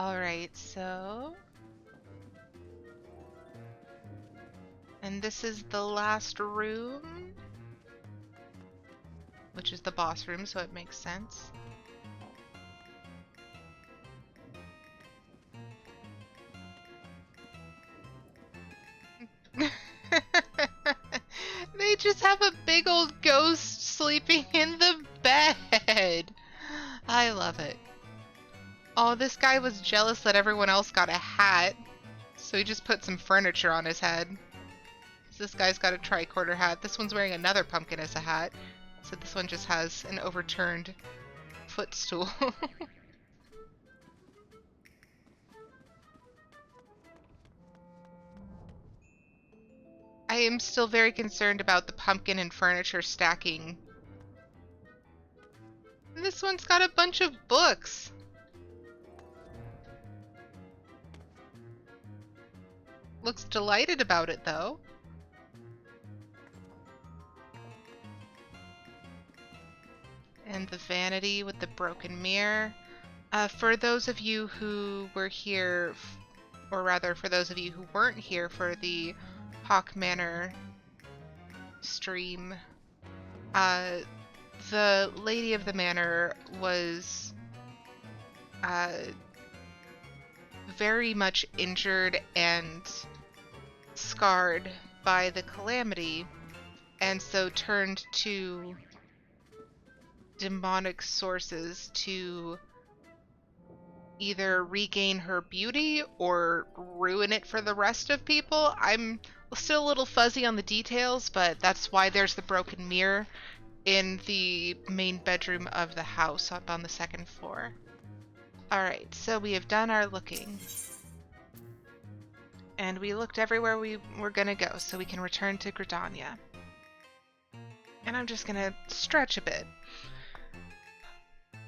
Alright, so... And this is the last room, which is the boss room, so it makes sense. They just have a big old ghost sleeping in the bed. I love it. Oh, this guy was jealous that everyone else got a hat, so he just put some furniture on his head. So this guy's got a tricorder hat. This one's wearing another pumpkin as a hat. So this one just has an overturned footstool. I am still very concerned about the pumpkin and furniture stacking. And this one's got a bunch of books. Looks delighted about it, though. And the vanity with the broken mirror. For those of you who were here, or rather for those of you who weren't here for the Hawk Manor stream, the lady of the manor was very much injured and scarred by the calamity, and so turned to demonic sources to either regain her beauty or ruin it for the rest of people. I'm still a little fuzzy on the details, but that's why there's the broken mirror in the main bedroom of the house up on the second floor. Alright, so we have done our looking. And we looked everywhere we were gonna go, so we can return to Gridania. And I'm just gonna stretch a bit.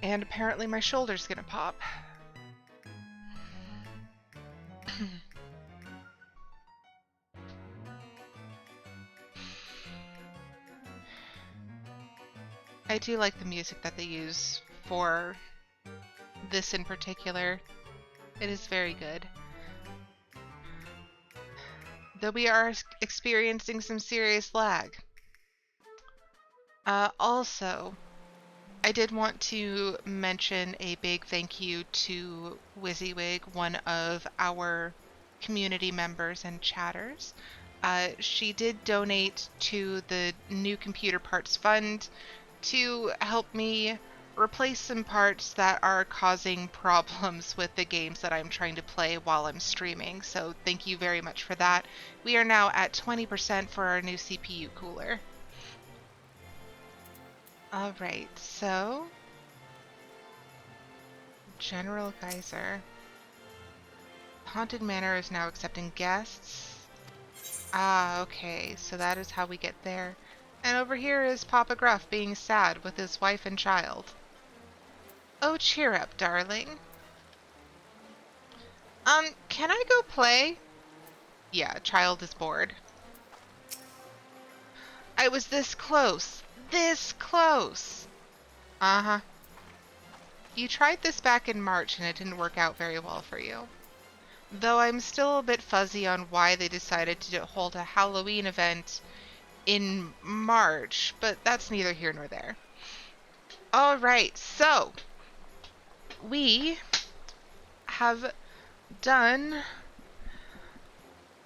And apparently my shoulder's gonna pop. I do like the music that they use for this in particular. It is very good. Though we are experiencing some serious lag. Also, I did want to mention a big thank you to WYSIWYG, one of our community members and chatters. She did donate to the New Computer Parts Fund to help me replace some parts that are causing problems with the games that I'm trying to play while I'm streaming. So thank you very much for that. We are now at 20% for our new CPU cooler. All right, so General Geyser. Haunted Manor is now accepting guests. Ah, okay, so that is how we get there. And over here is Papa Gruff being sad with his wife and child. Oh, cheer up, darling. Can I go play? Yeah, child is bored. I was this close. This close. Uh-huh. You tried this back in March and it didn't work out very well for you. Though I'm still a bit fuzzy on why they decided to hold a Halloween event in March, but that's neither here nor there. Alright, so we have done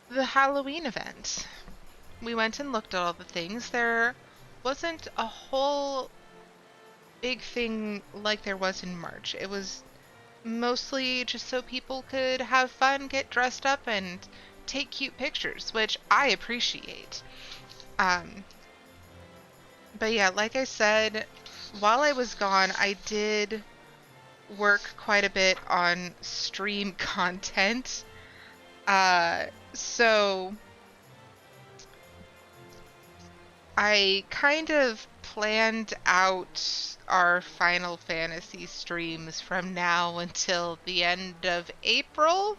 the Halloween event. We went and looked at all the things. There wasn't a whole big thing like there was in March. It was mostly just so people could have fun, get dressed up, and take cute pictures, which I appreciate. But yeah, like I said, while I was gone, I did work quite a bit on stream content. So I kind of planned out our Final Fantasy streams from now until the end of April.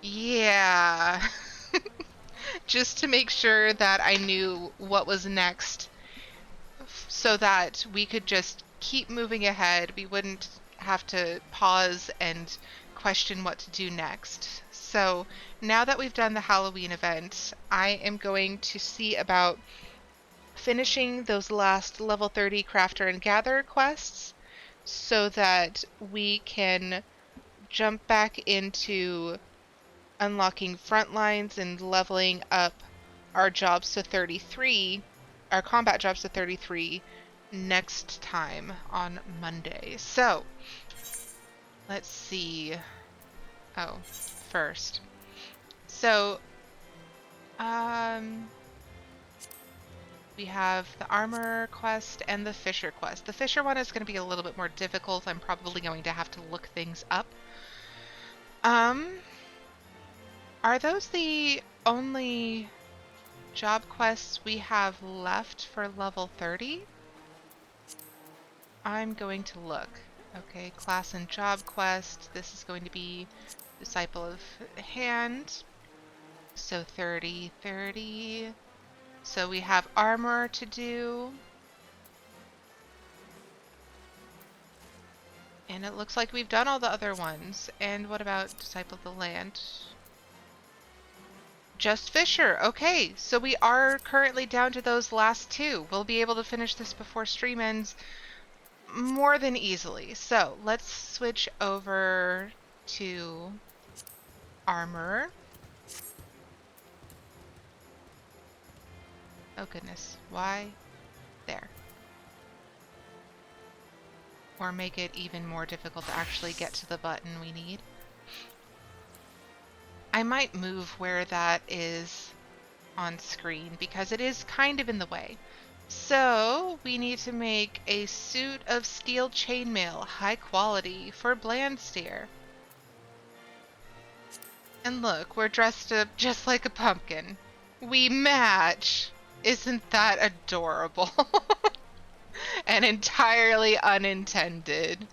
Yeah. Just to make sure that I knew what was next so that we could just keep moving ahead. We wouldn't have to pause and question what to do next. So now that we've done the Halloween event, I am going to see about finishing those last level 30 crafter and gather quests so that we can jump back into unlocking front lines and leveling up our jobs to 33, our combat jobs to 33 next time on Monday. So let's see. Oh, first. So, we have the armor quest and the fisher quest. The fisher one is going to be a little bit more difficult. I'm probably going to have to look things up. Are those the only job quests we have left for level 30? I'm going to look. Okay, class and job quest. This is going to be Disciple of Hand. So 30, 30. So we have armor to do. And it looks like we've done all the other ones. And what about Disciple of the Land? Just Fisher. Okay, so we are currently down to those last two. We'll be able to finish this before stream ends more than easily. So let's switch over to armor. Oh goodness, why? There. Or make it even more difficult to actually get to the button we need. I might move where that is on screen because it is kind of in the way. So we need to make a suit of steel chainmail, high quality, for Blandsteer. And look, we're dressed up just like a pumpkin. We match! Isn't that adorable? And entirely unintended.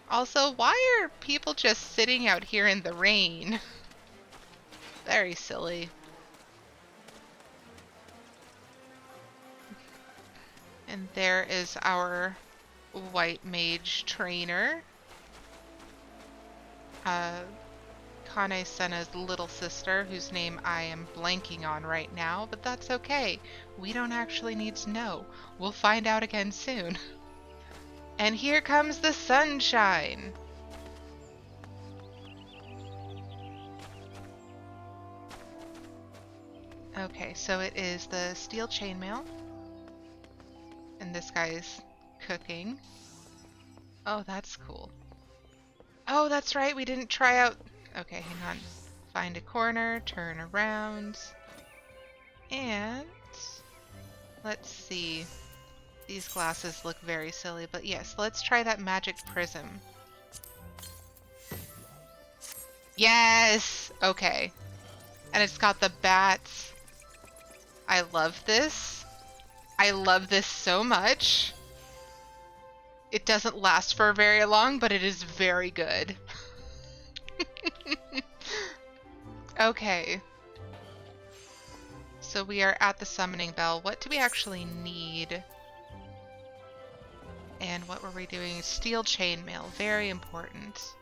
Also, why are people just sitting out here in the rain? Very silly. And there is our white mage trainer. Kane Senna's little sister, whose name I am blanking on right now, but that's okay. We don't actually need to know. We'll find out again soon. And here comes the sunshine! Okay, so it is the steel chainmail. And this guy's cooking. Oh, that's cool. Oh, that's right, we didn't try out... Okay, hang on. Find a corner, turn around. And... let's see. These glasses look very silly, but yes, let's try that magic prism. Yes! Okay. And it's got the bats. I love this. I love this so much. It doesn't last for very long, but it is very good. Okay. So we are at the summoning bell. What do we actually need? And what were we doing? Steel chainmail. Very important.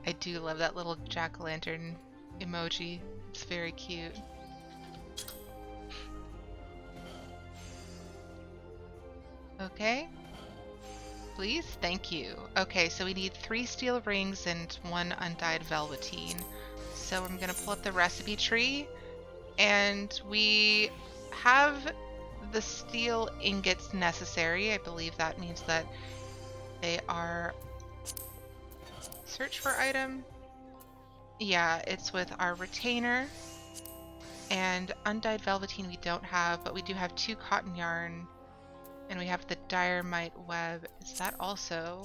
I do love that little jack-o'-lantern emoji. It's very cute. Okay. Please? Thank you. Okay, so we need 3 steel rings and 1 undyed velveteen. So I'm gonna pull up the recipe tree, and we have the steel ingots necessary. I believe that means that they are... Search for item. Yeah, it's with our retainer. And undyed velveteen we don't have, but we do have 2 cotton yarn. And we have the dynamite web. Is that also...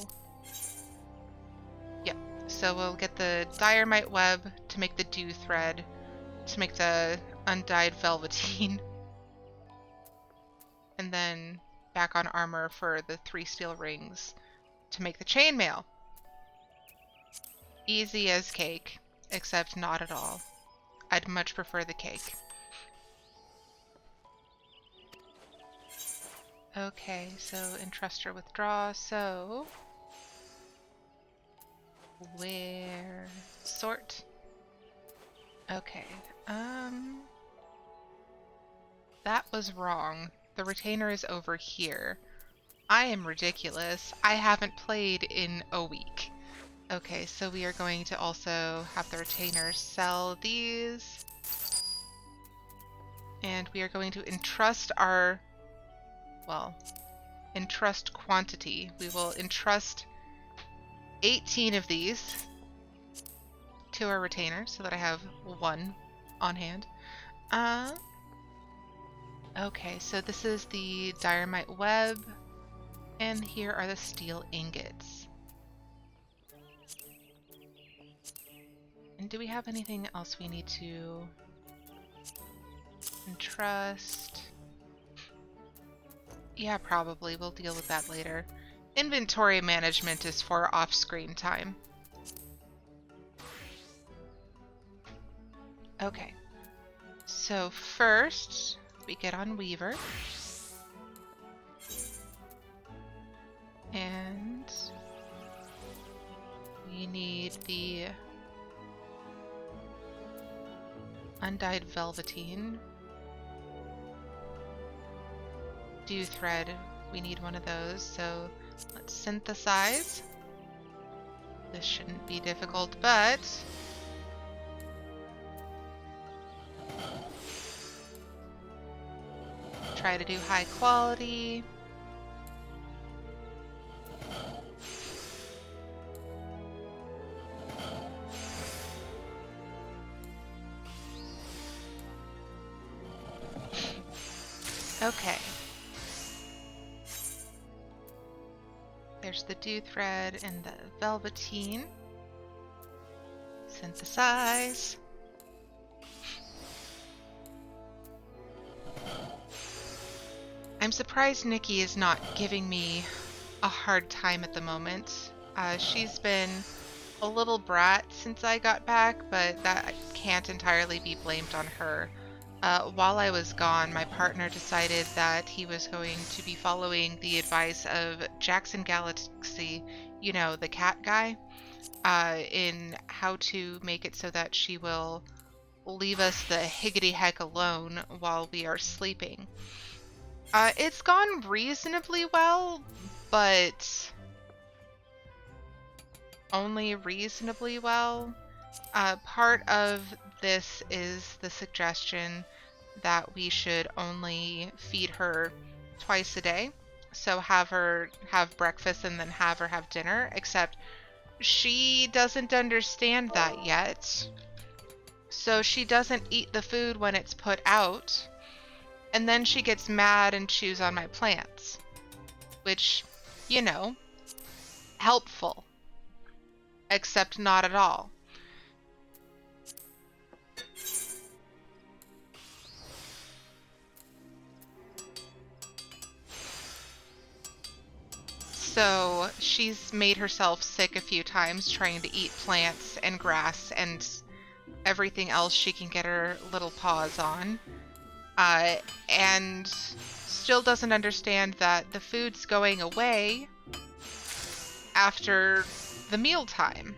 Yep. So we'll get the dynamite web to make the dew thread, to make the undyed velveteen. And then back on armor for the 3 steel rings to make the chainmail. Easy as cake, except not at all. I'd much prefer the cake. Okay, so entrust or withdraw, so... Where... Sort. Okay, that was wrong. The retainer is over here. I am ridiculous. I haven't played in a week. Okay, so we are going to also have the retainer sell these. And we are going to entrust our... well, entrust quantity. We will entrust 18 of these to our retainer so that I have 1 on hand. Okay, so this is the dynamite web, and here are the steel ingots. And do we have anything else we need to entrust? Yeah, probably. We'll deal with that later. Inventory management is for off-screen time. Okay. So first, we get on Weaver. And we need the undyed velveteen. Dew thread, we need one of those, so let's synthesize. This shouldn't be difficult, but try to do high quality. Okay. There's the dew thread and the velveteen. Synthesize. I'm surprised Nikki is not giving me a hard time at the moment. She's been a little brat since I got back, but that can't entirely be blamed on her. While I was gone, my partner decided that he was going to be following the advice of Jackson Galaxy, you know, the cat guy, in how to make it so that she will leave us the higgity heck alone while we are sleeping. It's gone reasonably well, but only reasonably well. Part of this is the suggestion that we should only feed her twice a day. So have her have breakfast and then have her have dinner, except she doesn't understand that yet. So she doesn't eat the food when it's put out, and then she gets mad and chews on my plants, which, you know, helpful, except not at all. So she's made herself sick a few times trying to eat plants and grass and everything else she can get her little paws on. And still doesn't understand that the food's going away after the mealtime.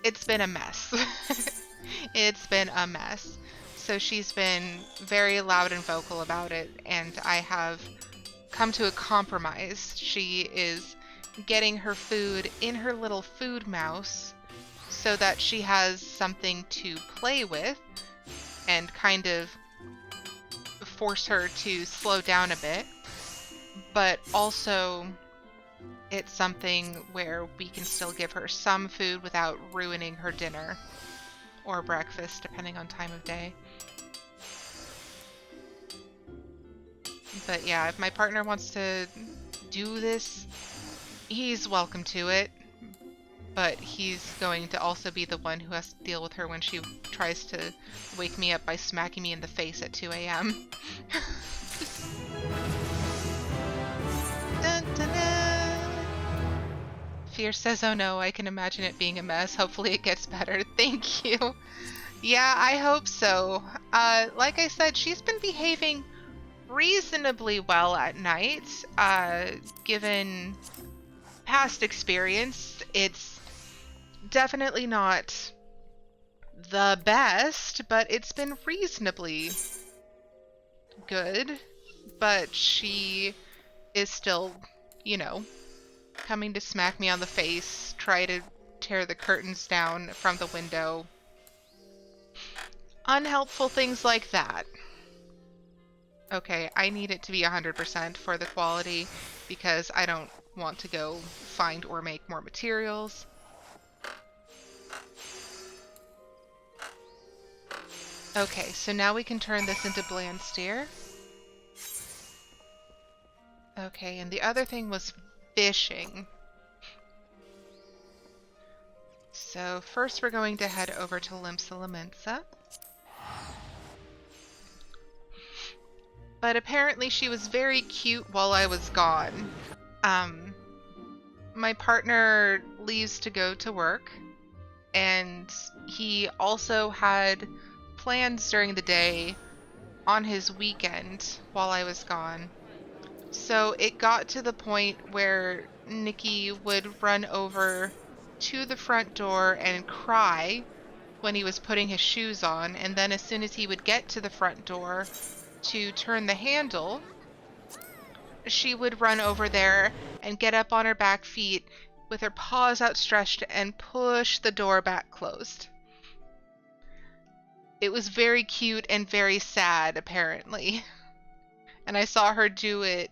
It's been a mess. It's been a mess. So she's been very loud and vocal about it, and I have come to a compromise. She is getting her food in her little food mouse so that she has something to play with and kind of force her to slow down a bit. But also, it's something where we can still give her some food without ruining her dinner or breakfast, depending on time of day. But yeah, if my partner wants to do this, he's welcome to it. But he's going to also be the one who has to deal with her when she tries to wake me up by smacking me in the face at 2 a.m. Dun, dun, dun. Fear says, oh no, I can imagine it being a mess. Hopefully it gets better. Thank you. Yeah, I hope so. Like I said, she's been behaving reasonably well at night. Given past experience, it's definitely not the best, but it's been reasonably good. But she is still, you know, coming to smack me on the face, try to tear the curtains down from the window. Unhelpful things like that. Okay, I need it to be 100% for the quality because I don't want to go find or make more materials. Okay, so now we can turn this into bland steer. Okay, and the other thing was fishing. So first we're going to head over to Limsa Lamensa. But apparently she was very cute while I was gone. My partner leaves to go to work, and he also had plans during the day on his weekend while I was gone. So it got to the point where Nikki would run over to the front door and cry when he was putting his shoes on, and then as soon as he would get to the front door to turn the handle, she would run over there and get up on her back feet with her paws outstretched and push the door back closed. It was very cute and very sad, apparently. And I saw her do it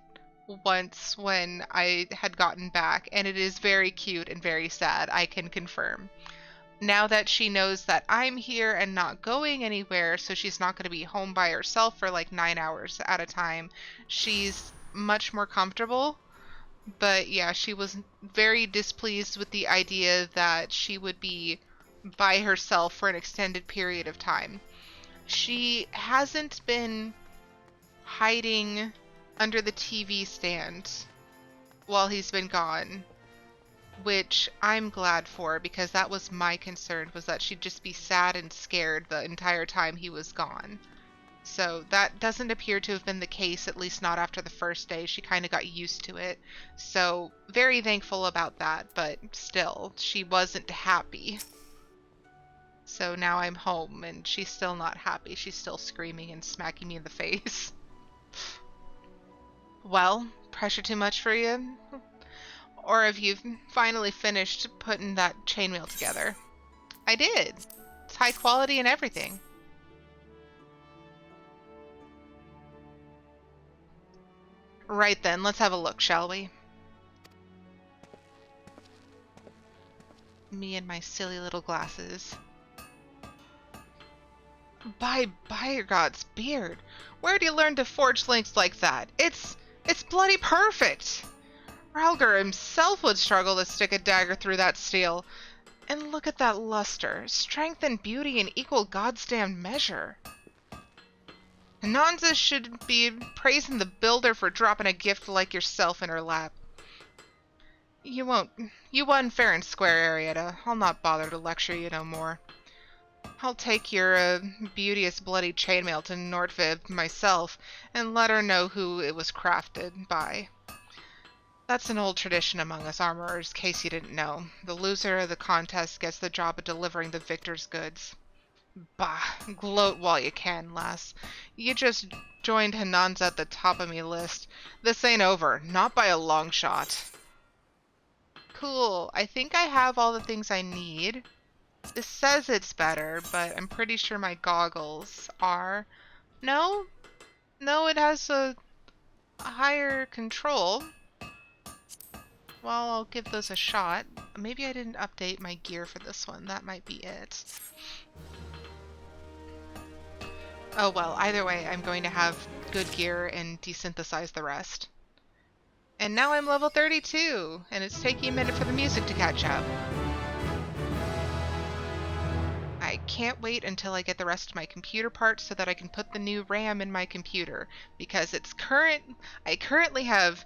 once when I had gotten back, and it is very cute and very sad, I can confirm. Now that she knows that I'm here and not going anywhere, so she's not going to be home by herself for like 9 hours at a time, she's much more comfortable. But yeah, she was very displeased with the idea that she would be by herself for an extended period of time. She hasn't been hiding under the TV stand while he's been gone, which I'm glad for, because that was my concern, was that she'd just be sad and scared the entire time he was gone. So that doesn't appear to have been the case, at least not after the first day. She kind of got used to it. So very thankful about that, but still, she wasn't happy. So now I'm home and she's still not happy. She's still screaming and smacking me in the face. Well, pressure too much for you? Or have you finally finished putting that chainmail together? I did. It's high quality and everything. Right then, let's have a look, shall we? Me and my silly little glasses. By God's beard, where do you learn to forge links like that? It's bloody perfect! Ralger himself would struggle to stick a dagger through that steel. And look at that luster. Strength and beauty in equal goddamn measure. Nonza should be praising the builder for dropping a gift like yourself in her lap. You won fair and square, Aerietta. I'll not bother to lecture you no more. I'll take your beauteous bloody chainmail to Nordvib myself and let her know who it was crafted by. That's an old tradition among us armorers, case you didn't know. The loser of the contest gets the job of delivering the victor's goods. Bah, gloat while you can, lass. You just joined Hanan's at the top of me list. This ain't over, not by a long shot. Cool, I think I have all the things I need. This says it's better, but I'm pretty sure my goggles are... No? No, it has a higher control. Well, I'll give those a shot. Maybe I didn't update my gear for this one. That might be it. Oh well, either way, I'm going to have good gear and desynthesize the rest. And now I'm level 32, and it's taking a minute for the music to catch up. I can't wait until I get the rest of my computer parts so that I can put the new RAM in my computer, because I currently have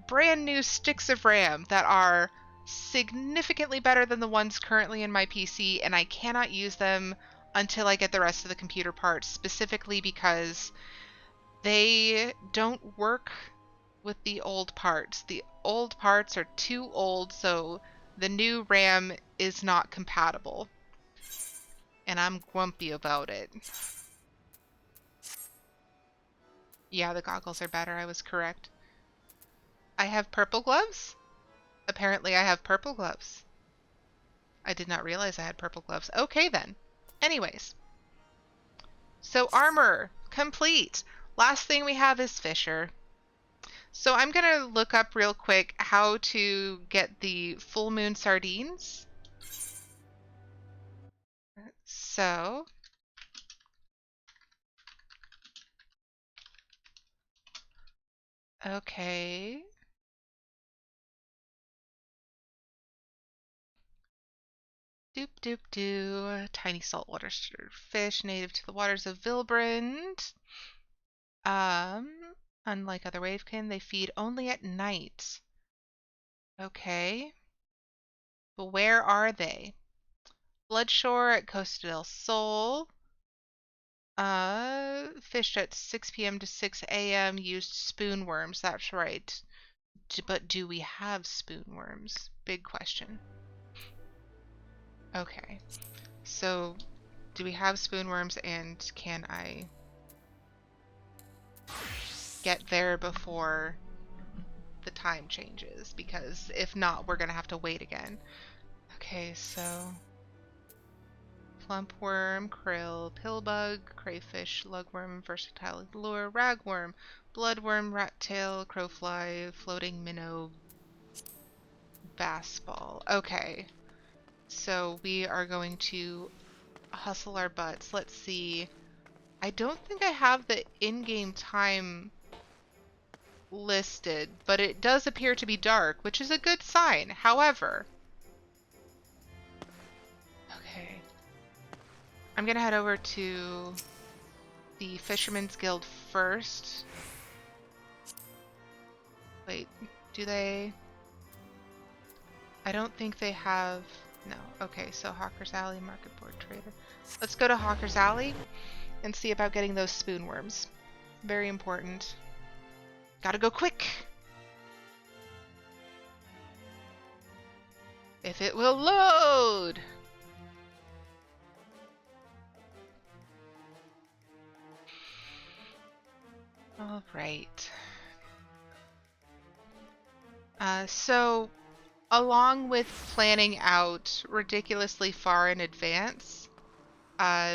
brand new sticks of RAM that are significantly better than the ones currently in my PC, and I cannot use them until I get the rest of the computer parts, specifically because they don't work with the old parts. The old parts are too old, so the new RAM is not compatible. And I'm grumpy about it. Yeah, the goggles are better, I was correct. I have purple gloves? Apparently I have purple gloves. I did not realize I had purple gloves. Okay then. Anyways. So armor, complete. Last thing we have is Fisher. So I'm going to look up real quick how to get the full moon sardines. So okay. Doop doop doo. Tiny saltwater fish native to the waters of Vilbrand. Unlike other wavekin, they feed only at night. Okay. But where are they? Bloodshore at Costa del Sol. Fished at 6 p.m. to 6 a.m. used spoonworms. That's right. But do we have spoonworms? Big question. Okay. So, do we have spoonworms, and can I get there before the time changes? Because if not, we're gonna have to wait again. Okay, so plumpworm, krill, pillbug, crayfish, lugworm, versatile lure, ragworm, bloodworm, rattail, crowfly, floating minnow, bass ball. Okay, so we are going to hustle our butts. Let's see. I don't think I have the in-game time listed, but it does appear to be dark, which is a good sign. However, okay, I'm gonna head over to the Fisherman's Guild first. Wait, do they? I don't think they have. No. Okay, so Hawker's Alley, Market Board Trader. Let's go to Hawker's Alley and see about getting those spoonworms. Very important. Gotta go quick! If it will load! Alright. So along with planning out ridiculously far in advance, part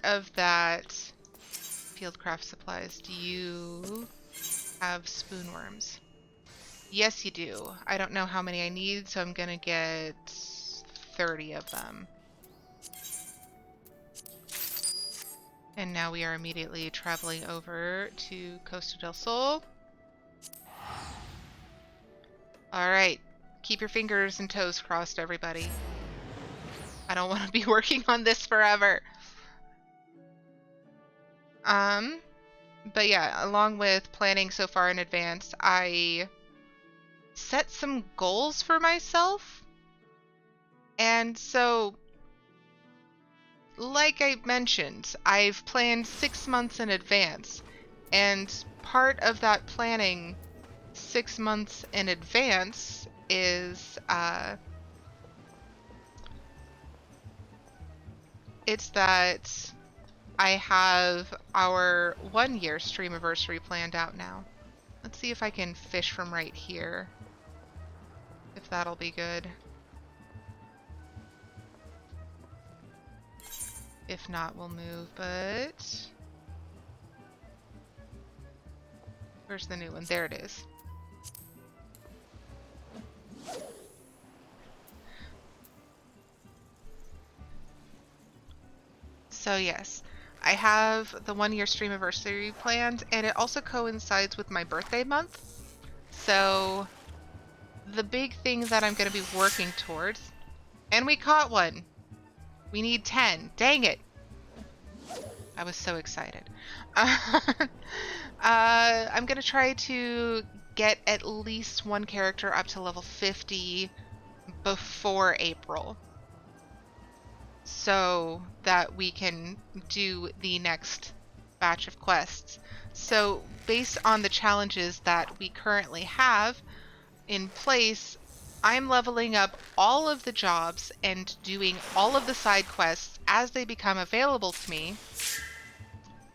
of that fieldcraft supplies, do you have spoonworms? Yes, you do. I don't know how many I need, so I'm gonna get 30 of them. And now we are immediately traveling over to Costa del Sol. Alright, keep your fingers and toes crossed, everybody. I don't want to be working on this forever. But yeah, along with planning so far in advance, I set some goals for myself. And so, like I mentioned, I've planned 6 months in advance. And part of that planning 6 months in advance is, it's that I have our 1-year streamiversary planned out now. Let's see if I can fish from right here. If that'll be good. If not, we'll move, but... Where's the new one? There it is. So yes, I have the 1-year streamiversary planned, and it also coincides with my birthday month. So the big thing that I'm going to be working towards, and we caught one. We need 10. Dang it. I was so excited. I'm going to try to get at least one character up to level 50 before April, so that we can do the next batch of quests. So based on the challenges that we currently have in place, I'm leveling up all of the jobs and doing all of the side quests as they become available to me.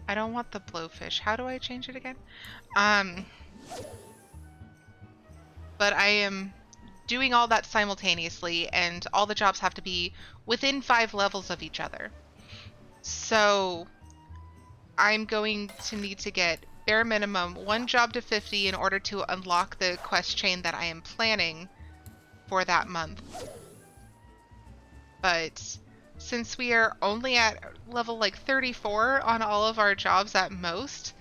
I don't want the blowfish. How do I change it again? But I am doing all that simultaneously, and all the jobs have to be within 5 levels of each other. So I'm going to need to get bare minimum 1 job to 50 in order to unlock the quest chain that I am planning for that month. But since we are only at level like 34 on all of our jobs at most,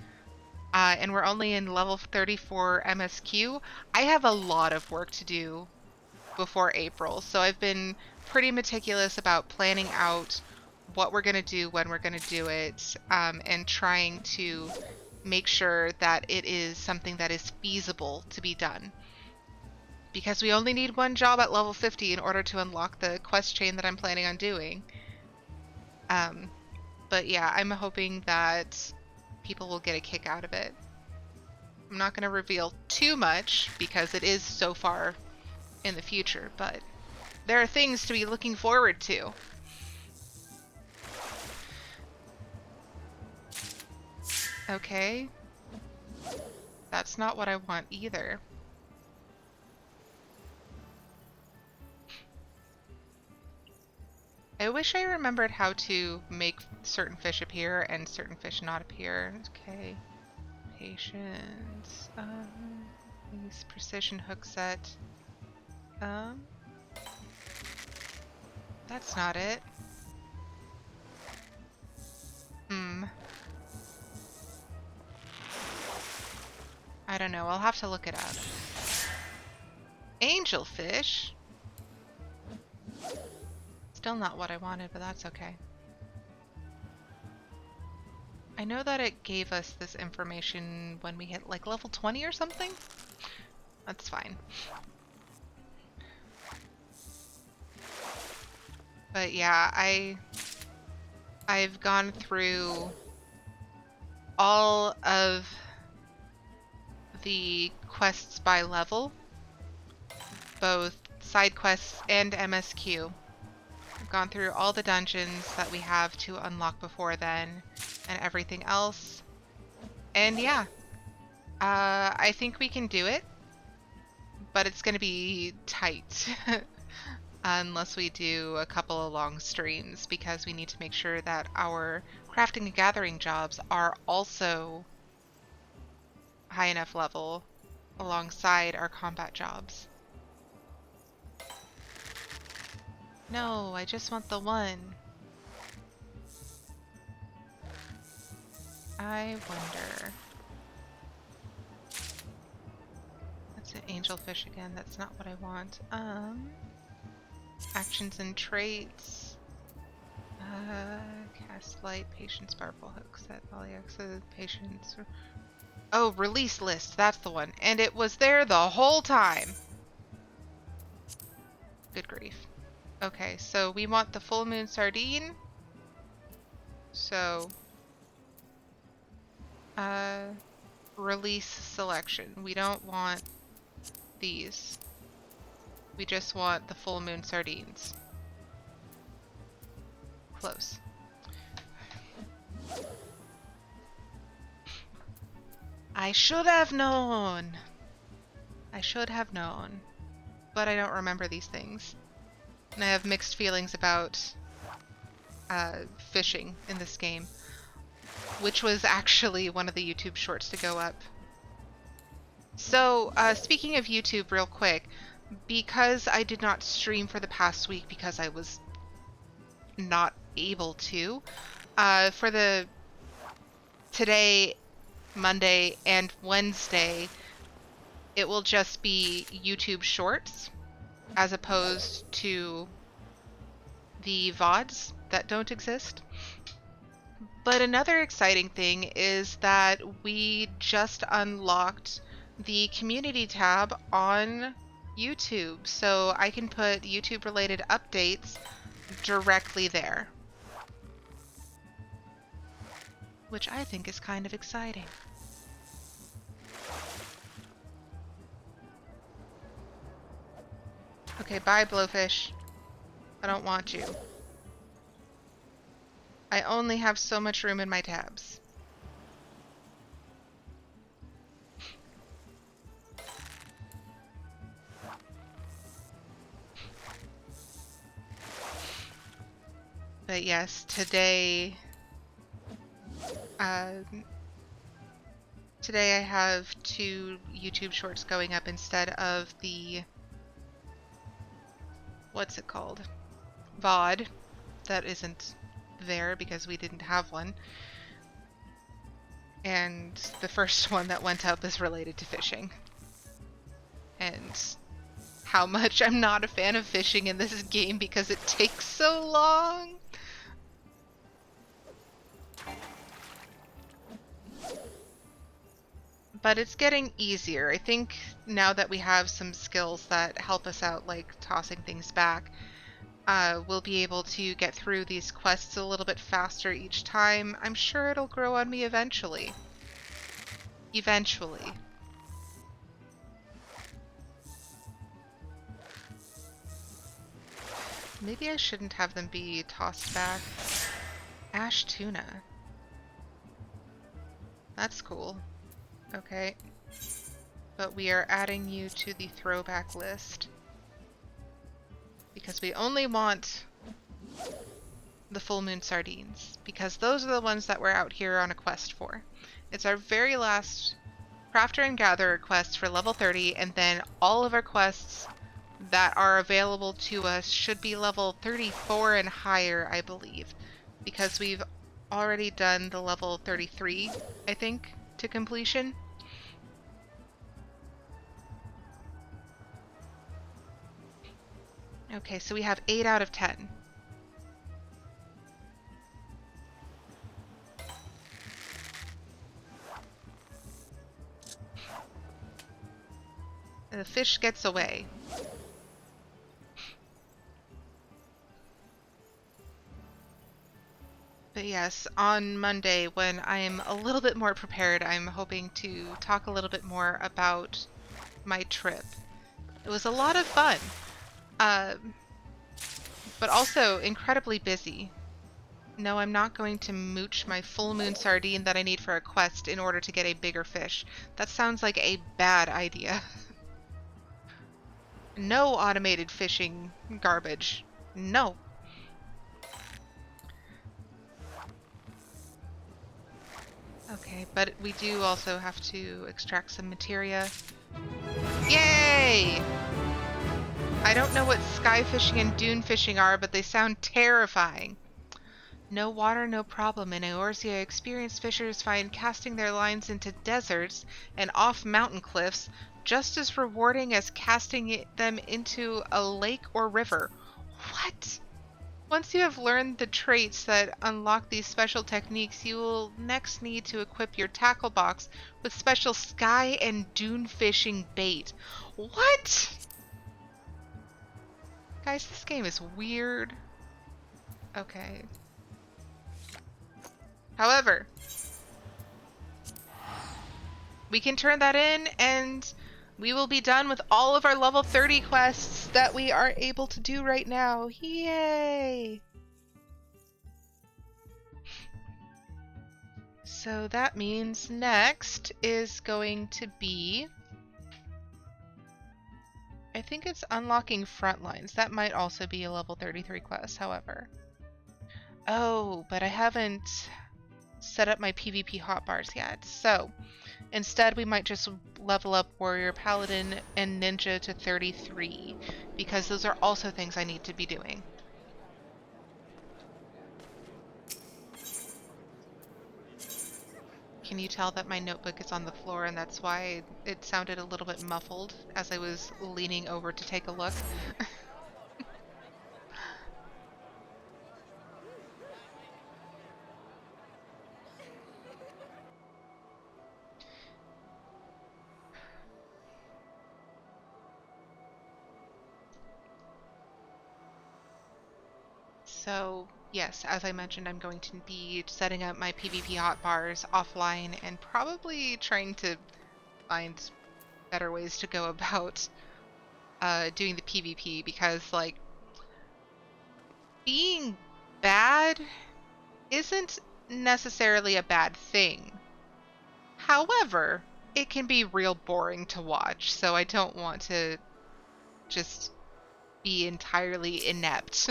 and we're only in level 34 MSQ, I have a lot of work to do before April. So I've been pretty meticulous about planning out what we're going to do, when we're going to do it, and trying to make sure that it is something that is feasible to be done. Because we only need 1 job at level 50 in order to unlock the quest chain that I'm planning on doing. But yeah, I'm hoping that people will get a kick out of it. I'm not going to reveal too much because it is so far in the future, but there are things to be looking forward to. Okay. That's not what I want either. I wish I remembered how to make certain fish appear and certain fish not appear. Okay. Patience. Use precision hook set. That's not it. I don't know. I'll have to look it up. Angelfish? Still not what I wanted, but that's okay. I know that it gave us this information when we hit like level 20 or something. That's fine. But yeah, I've gone through all of the quests by level, both side quests and MSQ. I've gone through all the dungeons that we have to unlock before then and everything else. And yeah, I think we can do it, but it's going to be tight unless we do a couple of long streams, because we need to make sure that our crafting and gathering jobs are also high enough level alongside our combat jobs. No, I just want the one. I wonder. That's an angelfish again. That's not what I want. Actions and traits. Cast light, patience, powerful hook, set polyexes, patience. Oh, release list. That's the one. And it was there the whole time. Good grief. Okay, so we want the full moon sardine. So, release selection. We don't want these. We just want the full moon sardines. Close. I should have known. I should have known. But I don't remember these things. And I have mixed feelings about fishing in this game, which was actually one of the YouTube shorts to go up. So, speaking of YouTube real quick, because I did not stream for the past week because I was not able to, for the today, Monday, and Wednesday, it will just be YouTube shorts as opposed to the VODs that don't exist. But another exciting thing is that we just unlocked the community tab on YouTube, so I can put YouTube related updates directly there, which I think is kind of exciting. Okay, bye blowfish. I don't want you. I only have so much room in my tabs. But yes, today today I have 2 YouTube shorts going up instead of the, what's it called? VOD. That isn't there because we didn't have one. And the first one that went up is related to fishing. And how much I'm not a fan of fishing in this game because it takes so long. But it's getting easier. I think now that we have some skills that help us out, like tossing things back, we'll be able to get through these quests a little bit faster each time. I'm sure it'll grow on me eventually. Eventually. Maybe I shouldn't have them be tossed back. Ash tuna. That's cool. Okay. But we are adding you to the throwback list, because we only want the full moon sardines, because those are the ones that we're out here on a quest for. It's our very last crafter and gatherer quest for level 30, and then all of our quests that are available to us should be level 34 and higher, I believe, because we've already done the level 33, I think, to completion. Okay, so we have 8 out of 10. The fish gets away. But yes, on Monday, when I'm a little bit more prepared, I'm hoping to talk a little bit more about my trip. It was a lot of fun, but also incredibly busy. No, I'm not going to mooch my full moon sardine that I need for a quest in order to get a bigger fish. That sounds like a bad idea. No automated fishing garbage. No. Okay, but we do also have to extract some materia. Yay! I don't know what sky fishing and dune fishing are, but they sound terrifying. No water, no problem. In Eorzea, experienced fishers find casting their lines into deserts and off mountain cliffs just as rewarding as casting them into a lake or river. What? Once you have learned the traits that unlock these special techniques, you will next need to equip your tackle box with special sky and dune fishing bait. What? Guys, this game is weird. Okay. However, we can turn that in and we will be done with all of our level 30 quests that we are able to do right now. Yay! So that means next is going to be, I think it's unlocking front lines. That might also be a level 33 quest, however. Oh, but I haven't set up my PvP hotbars yet. So instead, we might just level up Warrior, Paladin, and Ninja to 33, because those are also things I need to be doing. Can you tell that my notebook is on the floor, and that's why it sounded a little bit muffled as I was leaning over to take a look? So, yes, as I mentioned, I'm going to be setting up my PvP hotbars offline and probably trying to find better ways to go about doing the PvP, because, like, being bad isn't necessarily a bad thing. However, it can be real boring to watch, so I don't want to just be entirely inept.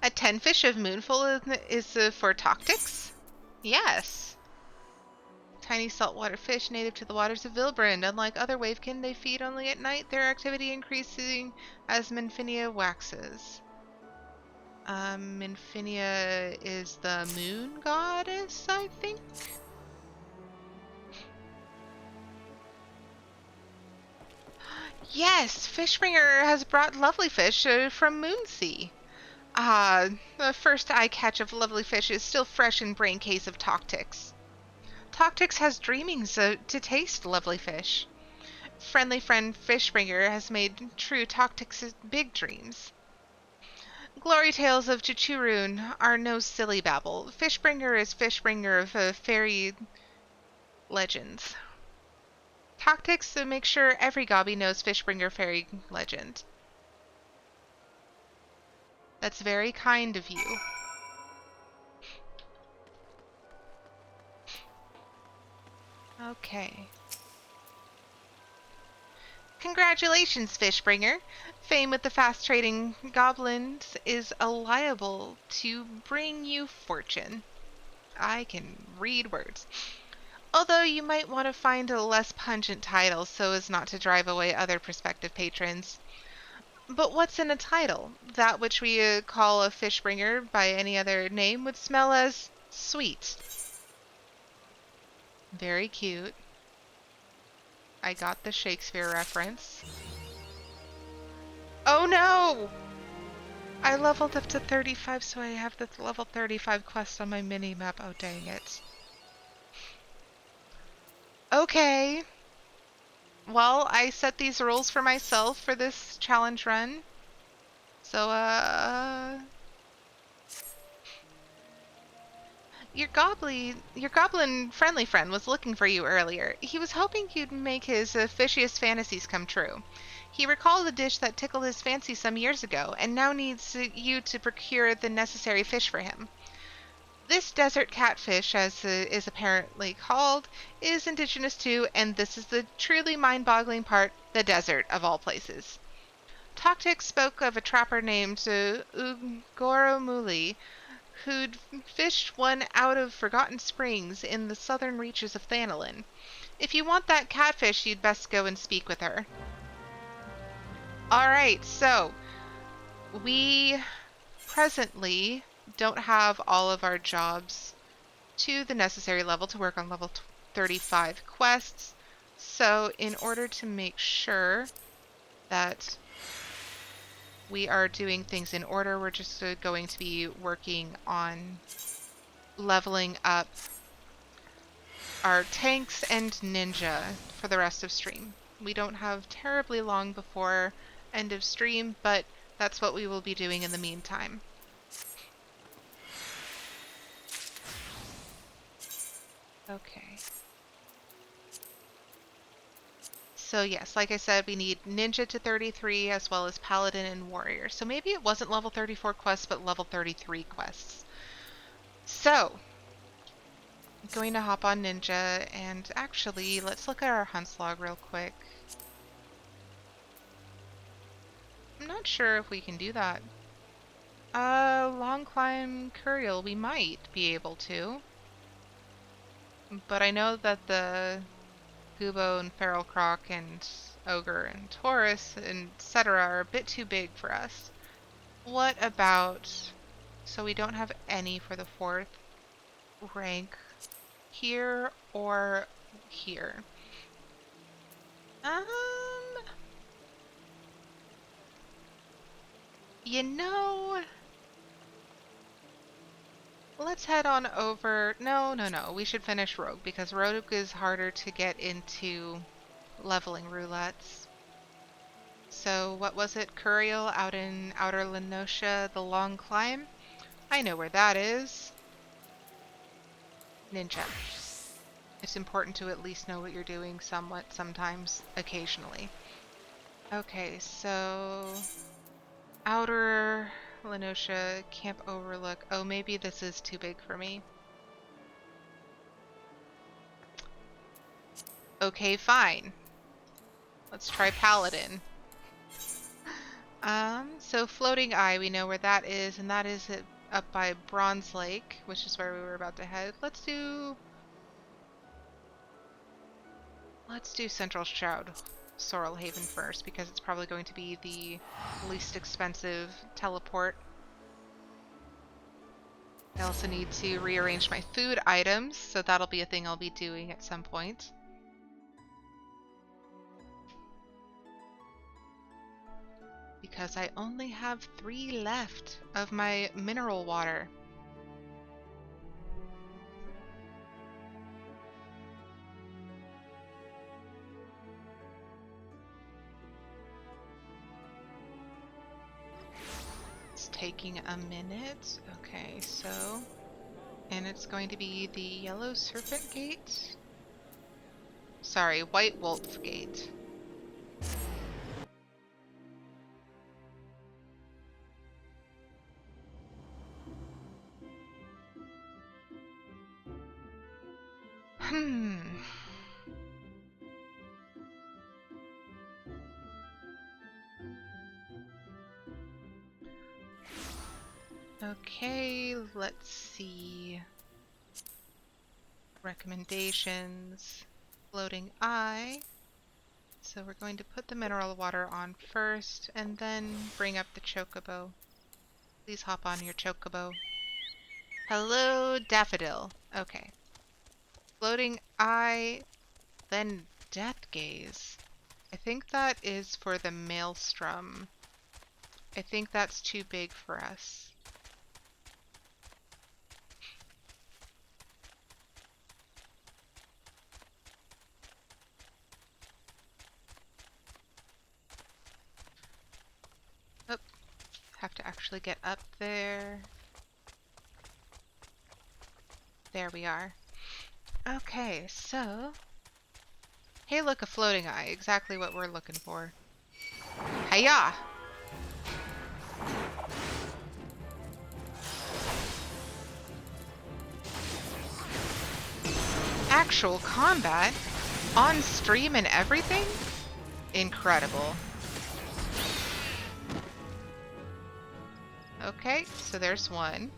A 10 fish of Moonful is for Toctics? Yes. Tiny saltwater fish native to the waters of Vilbrand. Unlike other wavekin, they feed only at night, their activity increasing as Minfinia waxes. Minfinia is the moon goddess, I think? Yes, Fishbringer has brought lovely fish from Moonsea. Ah, the first eye catch of lovely fish is still fresh in brain case of Toctics. Toctics has dreamings to taste lovely fish. Friendly friend Fishbringer has made true Toctics big dreams. Glory tales of Chichurun are no silly babble. Fishbringer is Fishbringer of fairy legends. Tactics to make sure every gobby knows Fishbringer fairy legend. That's very kind of you. Okay. Congratulations, Fishbringer. Fame with the fast-trading goblins is liable to bring you fortune. I can read words. Although you might want to find a less pungent title so as not to drive away other prospective patrons. But what's in a title? That which we call a Fishbringer by any other name would smell as sweet. Very cute. I got the Shakespeare reference. Oh no! I leveled up to 35, so I have the level 35 quest on my mini-map. Oh, dang it. Okay. Well, I set these rules for myself for this challenge run. So, your goblin friendly friend was looking for you earlier. He was hoping you'd make his fishiest fantasies come true. He recalled a dish that tickled his fancy some years ago, and now needs you to procure the necessary fish for him. This desert catfish, as is apparently called, is indigenous to, and this is the truly mind-boggling part, the desert of all places. Toktik spoke of a trapper named Ugoromuli who'd fished one out of forgotten springs in the southern reaches of Thanalin. If you want that catfish, you'd best go and speak with her. Alright, so we presently don't have all of our jobs to the necessary level to work on level 35 quests. So in order to make sure that we are doing things in order, we're just going to be working on leveling up our tanks and ninja for the rest of stream. We don't have terribly long before end of stream, but that's what we will be doing in the meantime. Okay. So yes, like I said, we need ninja to 33 as well as paladin and warrior. So maybe it wasn't level 34 quests, but level 33 quests. So I'm going to hop on ninja, and actually let's look at our hunts log real quick. I'm not sure if we can do that. Long climb Curial, we might be able to. But I know that the Gubo and Feral Croc and Ogre and Taurus and etc. are a bit too big for us. What about... So we don't have any for the 4th rank here or here. You know... Let's head on over... No. We should finish Rogue, because Rogue is harder to get into leveling roulettes. So, what was it? Curial out in Outer Lenosha, the Long Climb? I know where that is. Ninja. It's important to at least know what you're doing somewhat, sometimes, occasionally. Okay, so... Outer... Lenosha, Camp Overlook. Oh, maybe this is too big for me. Okay, fine. Let's try Paladin. So Floating Eye, we know where that is, and that is up by Bronze Lake, which is where we were about to head. Let's do Central Shroud, Sorrel Haven first, because it's probably going to be the least expensive teleport. I also need to rearrange my food items, so that'll be a thing I'll be doing at some point. Because I only have 3 left of my mineral water. Taking a minute. Okay, so... And it's going to be the Yellow Serpent Gate? Sorry, White Wolf Gate. Okay, let's see. Recommendations. Floating Eye. So we're going to put the mineral water on first, and then bring up the chocobo. Please hop on your chocobo. Hello, Daffodil. Okay. Floating Eye, then Death Gaze. I think that is for the Maelstrom. I think that's too big for us. Have to actually get up there. There we are. Okay, so... Hey, look, a Floating Eye. Exactly what we're looking for. Hiya! Actual combat? On stream and everything? incredible. Okay, so there's one.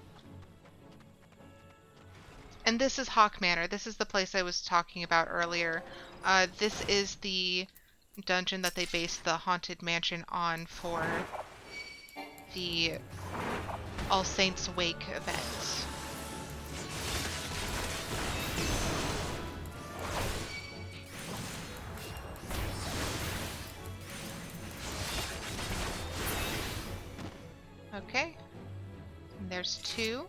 And this is Hawk Manor. This is the place I was talking about earlier. This is the dungeon that they based the Haunted Mansion on for the All Saints Wake event. Okay, and there's two.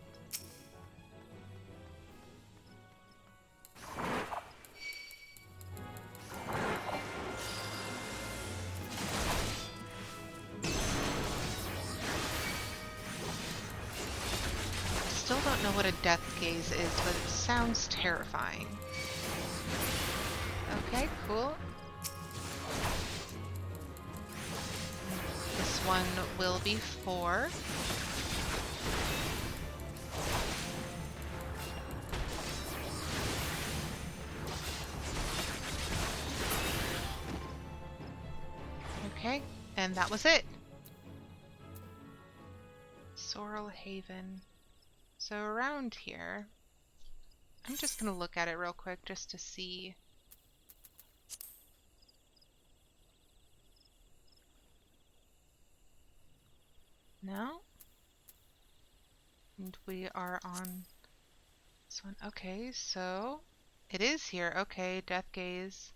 Still don't know what a death gaze is, but it sounds terrifying. Okay, cool. This one will be 4. Okay, and that was it. Sorrel Haven. So around here, I'm just going to look at it real quick just to see. No? And we are on this one. Okay, so it is here. Okay, Death Gaze.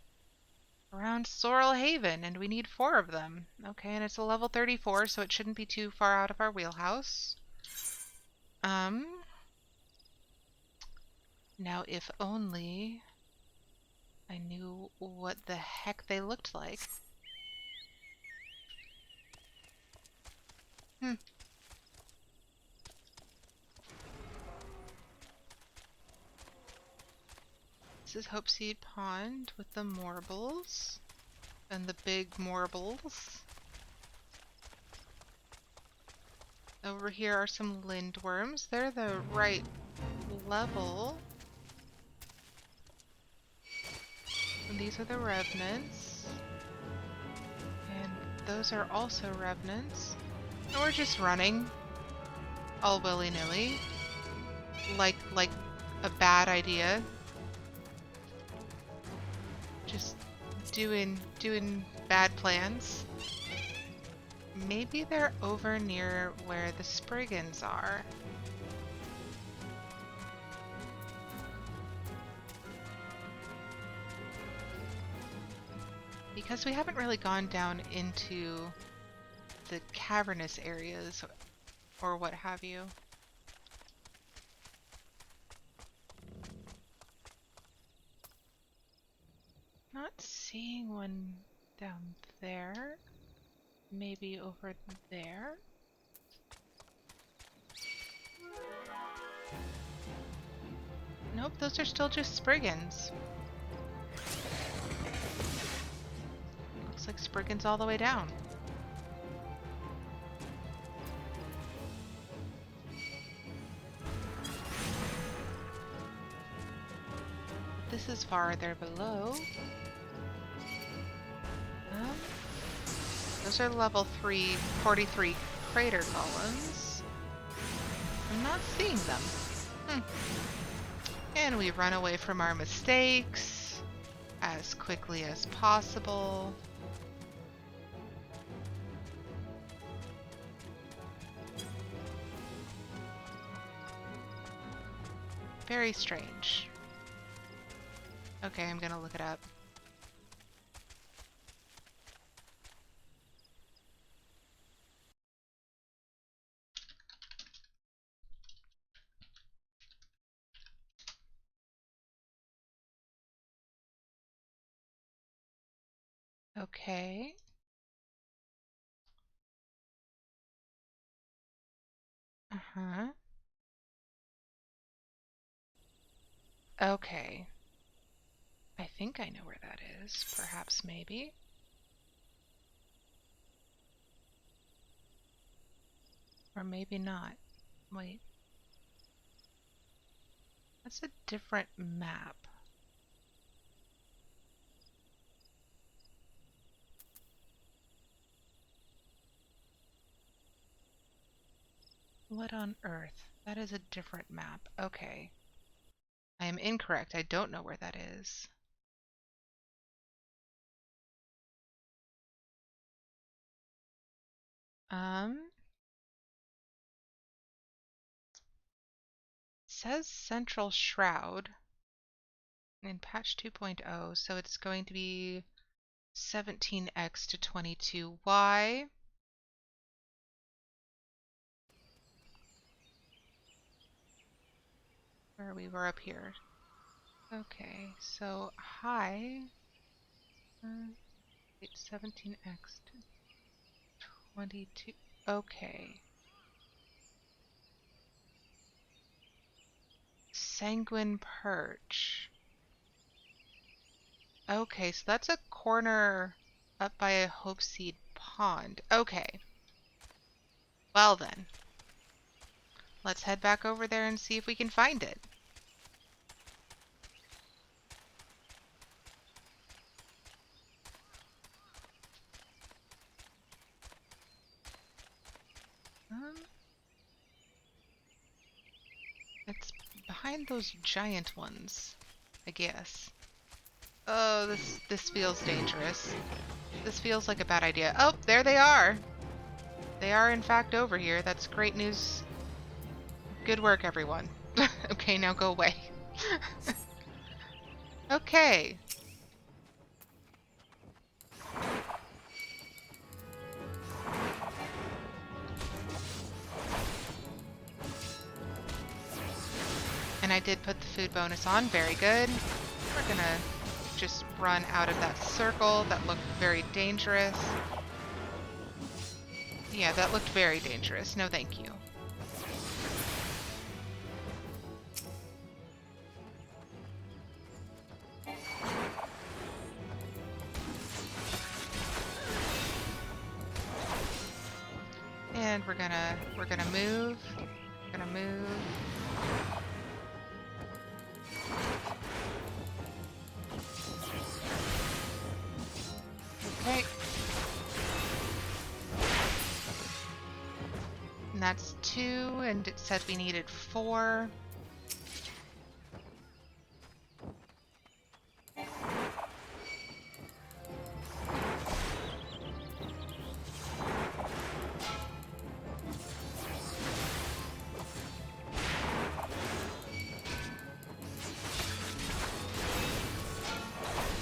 Around Sorrel Haven, and we need 4 of them. Okay, and it's a level 34, so it shouldn't be too far out of our wheelhouse. Now if only I knew what the heck they looked like. This is Hopeseed Pond with the Morbles and the big Morbles. Over here are some Lindworms. They're the right level. And these are the Revenants. And those are also Revenants. And we're just running all willy-nilly. Like a bad idea. Just doing bad plans. Maybe they're over near where the Spriggans are. Because we haven't really gone down into the cavernous areas or what have you. Not seeing one down there. Maybe over there? Nope, those are still just Spriggans. Looks like Spriggans all the way down. This is farther below. Those are level 3, 43 crater golems. I'm not seeing them. And we run away from our mistakes as quickly as possible. Very strange. Okay, I'm gonna look it up. Okay. Uh-huh. Okay. I think I know where that is. Perhaps, maybe. Or maybe not. Wait. That's a different map. What on earth? That is a different map. Okay. I am incorrect. I don't know where that is. Says Central Shroud in patch 2.0, so it's going to be 17x to 22y. Where we were up here. Okay, so high. 17x to 22. Okay. Sanguine Perch. Okay, so that's a corner up by a Hopeseed Pond. Okay. Well then. Let's head back over there and see if we can find it. It's behind those giant ones, I guess. Oh, this feels dangerous. This feels like a bad idea. Oh, there they are. They are in fact over here. That's great news. Good work, everyone. Okay, now go away. Okay. And I did put the food bonus on. Very good. We're gonna just run out of that circle. That looked very dangerous. Yeah, that looked very dangerous. No, thank you. And we're gonna move. We're gonna move. Okay. And that's 2, and it said we needed 4.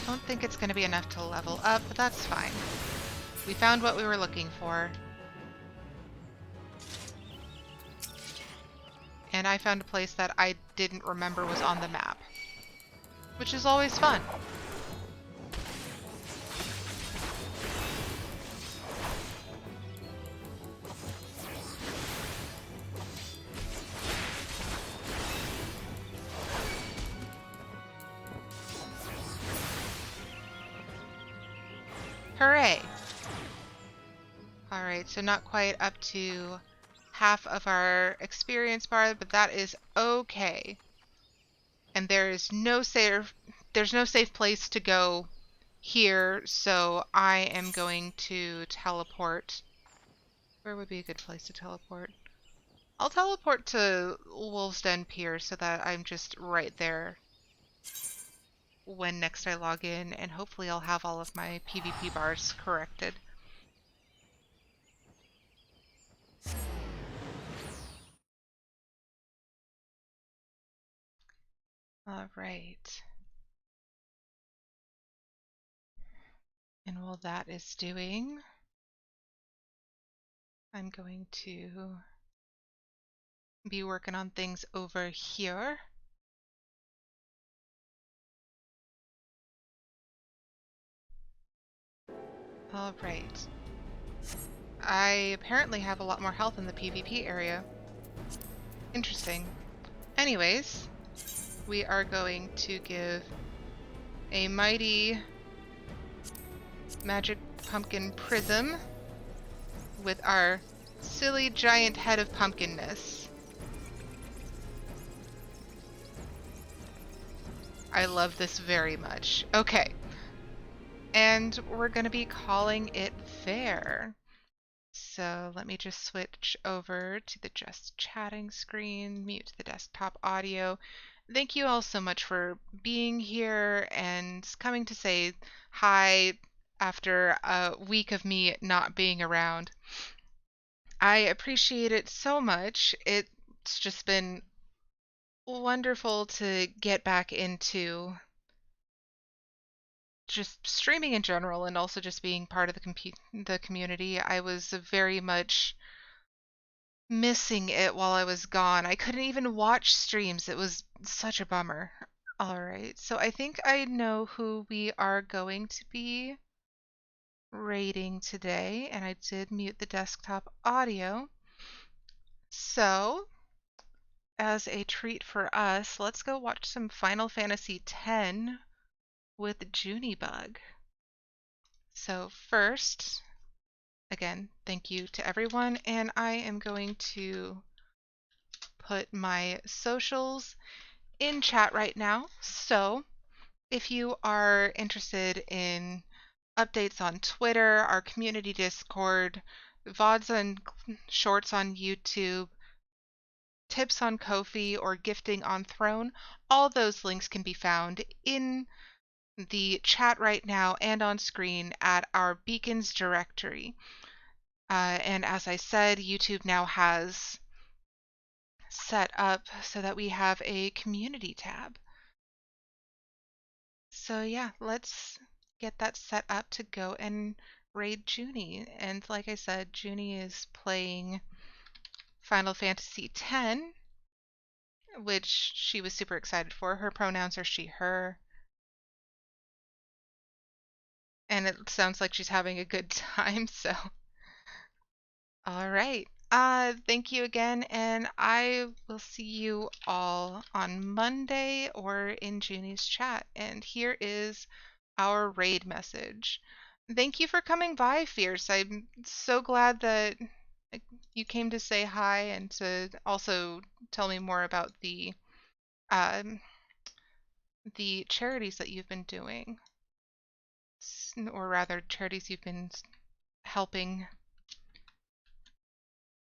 Don't think it's going to be enough to level up, but that's fine. We found what we were looking for. And I found a place that I didn't remember was on the map, which is always fun. Hooray! Alright, so not quite up to half of our experience bar, but that is okay. And there's no safe place to go here, so I am going to teleport. Where would be a good place to teleport? I'll teleport to Wolves Den Pier so that I'm just right there when next I log in, and hopefully I'll have all of my PvP bars corrected. Alright. And while that is doing, I'm going to be working on things over here. Alright. I apparently have a lot more health in the PvP area. Interesting. Anyways, we are going to give a mighty magic pumpkin prism with our silly giant head of pumpkinness. I love this very much. Okay. And we're going to be calling it there. So let me just switch over to the just chatting screen, mute the desktop audio. Thank you all so much for being here and coming to say hi after a week of me not being around. I appreciate it so much. It's just been wonderful to get back into just streaming in general and also just being part of the community. I was very much missing it while I was gone. I couldn't even watch streams. It was such a bummer. All right, so I think I know who we are going to be rating today, and I did mute the desktop audio. So, as a treat for us, let's go watch some Final Fantasy X with Junibug. So first, again, thank you to everyone, and I am going to put my socials in chat right now. So if you are interested in updates on Twitter, our community Discord, VODs and shorts on YouTube, tips on Ko-fi, or gifting on Throne, all those links can be found in the chat right now and on screen at our Beacons directory. And as I said, YouTube now has set up so that we have a community tab. So yeah, let's get that set up to go and raid Junie. And like I said, Junie is playing Final Fantasy X, which she was super excited for. Her pronouns are she, her. And it sounds like she's having a good time, so. All right. Thank you again, and I will see you all on Monday or in Junie's chat. And here is our raid message. Thank you for coming by, Fierce. I'm so glad that you came to say hi and to also tell me more about um, the charities that you've been doing, or rather, charities you've been helping.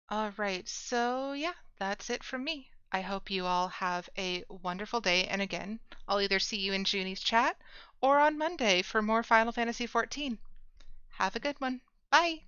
All right, so yeah, that's it from me. I hope you all have a wonderful day, and again, I'll either see you in Junie's chat or on Monday for more Final Fantasy XIV. Have a good one. Bye!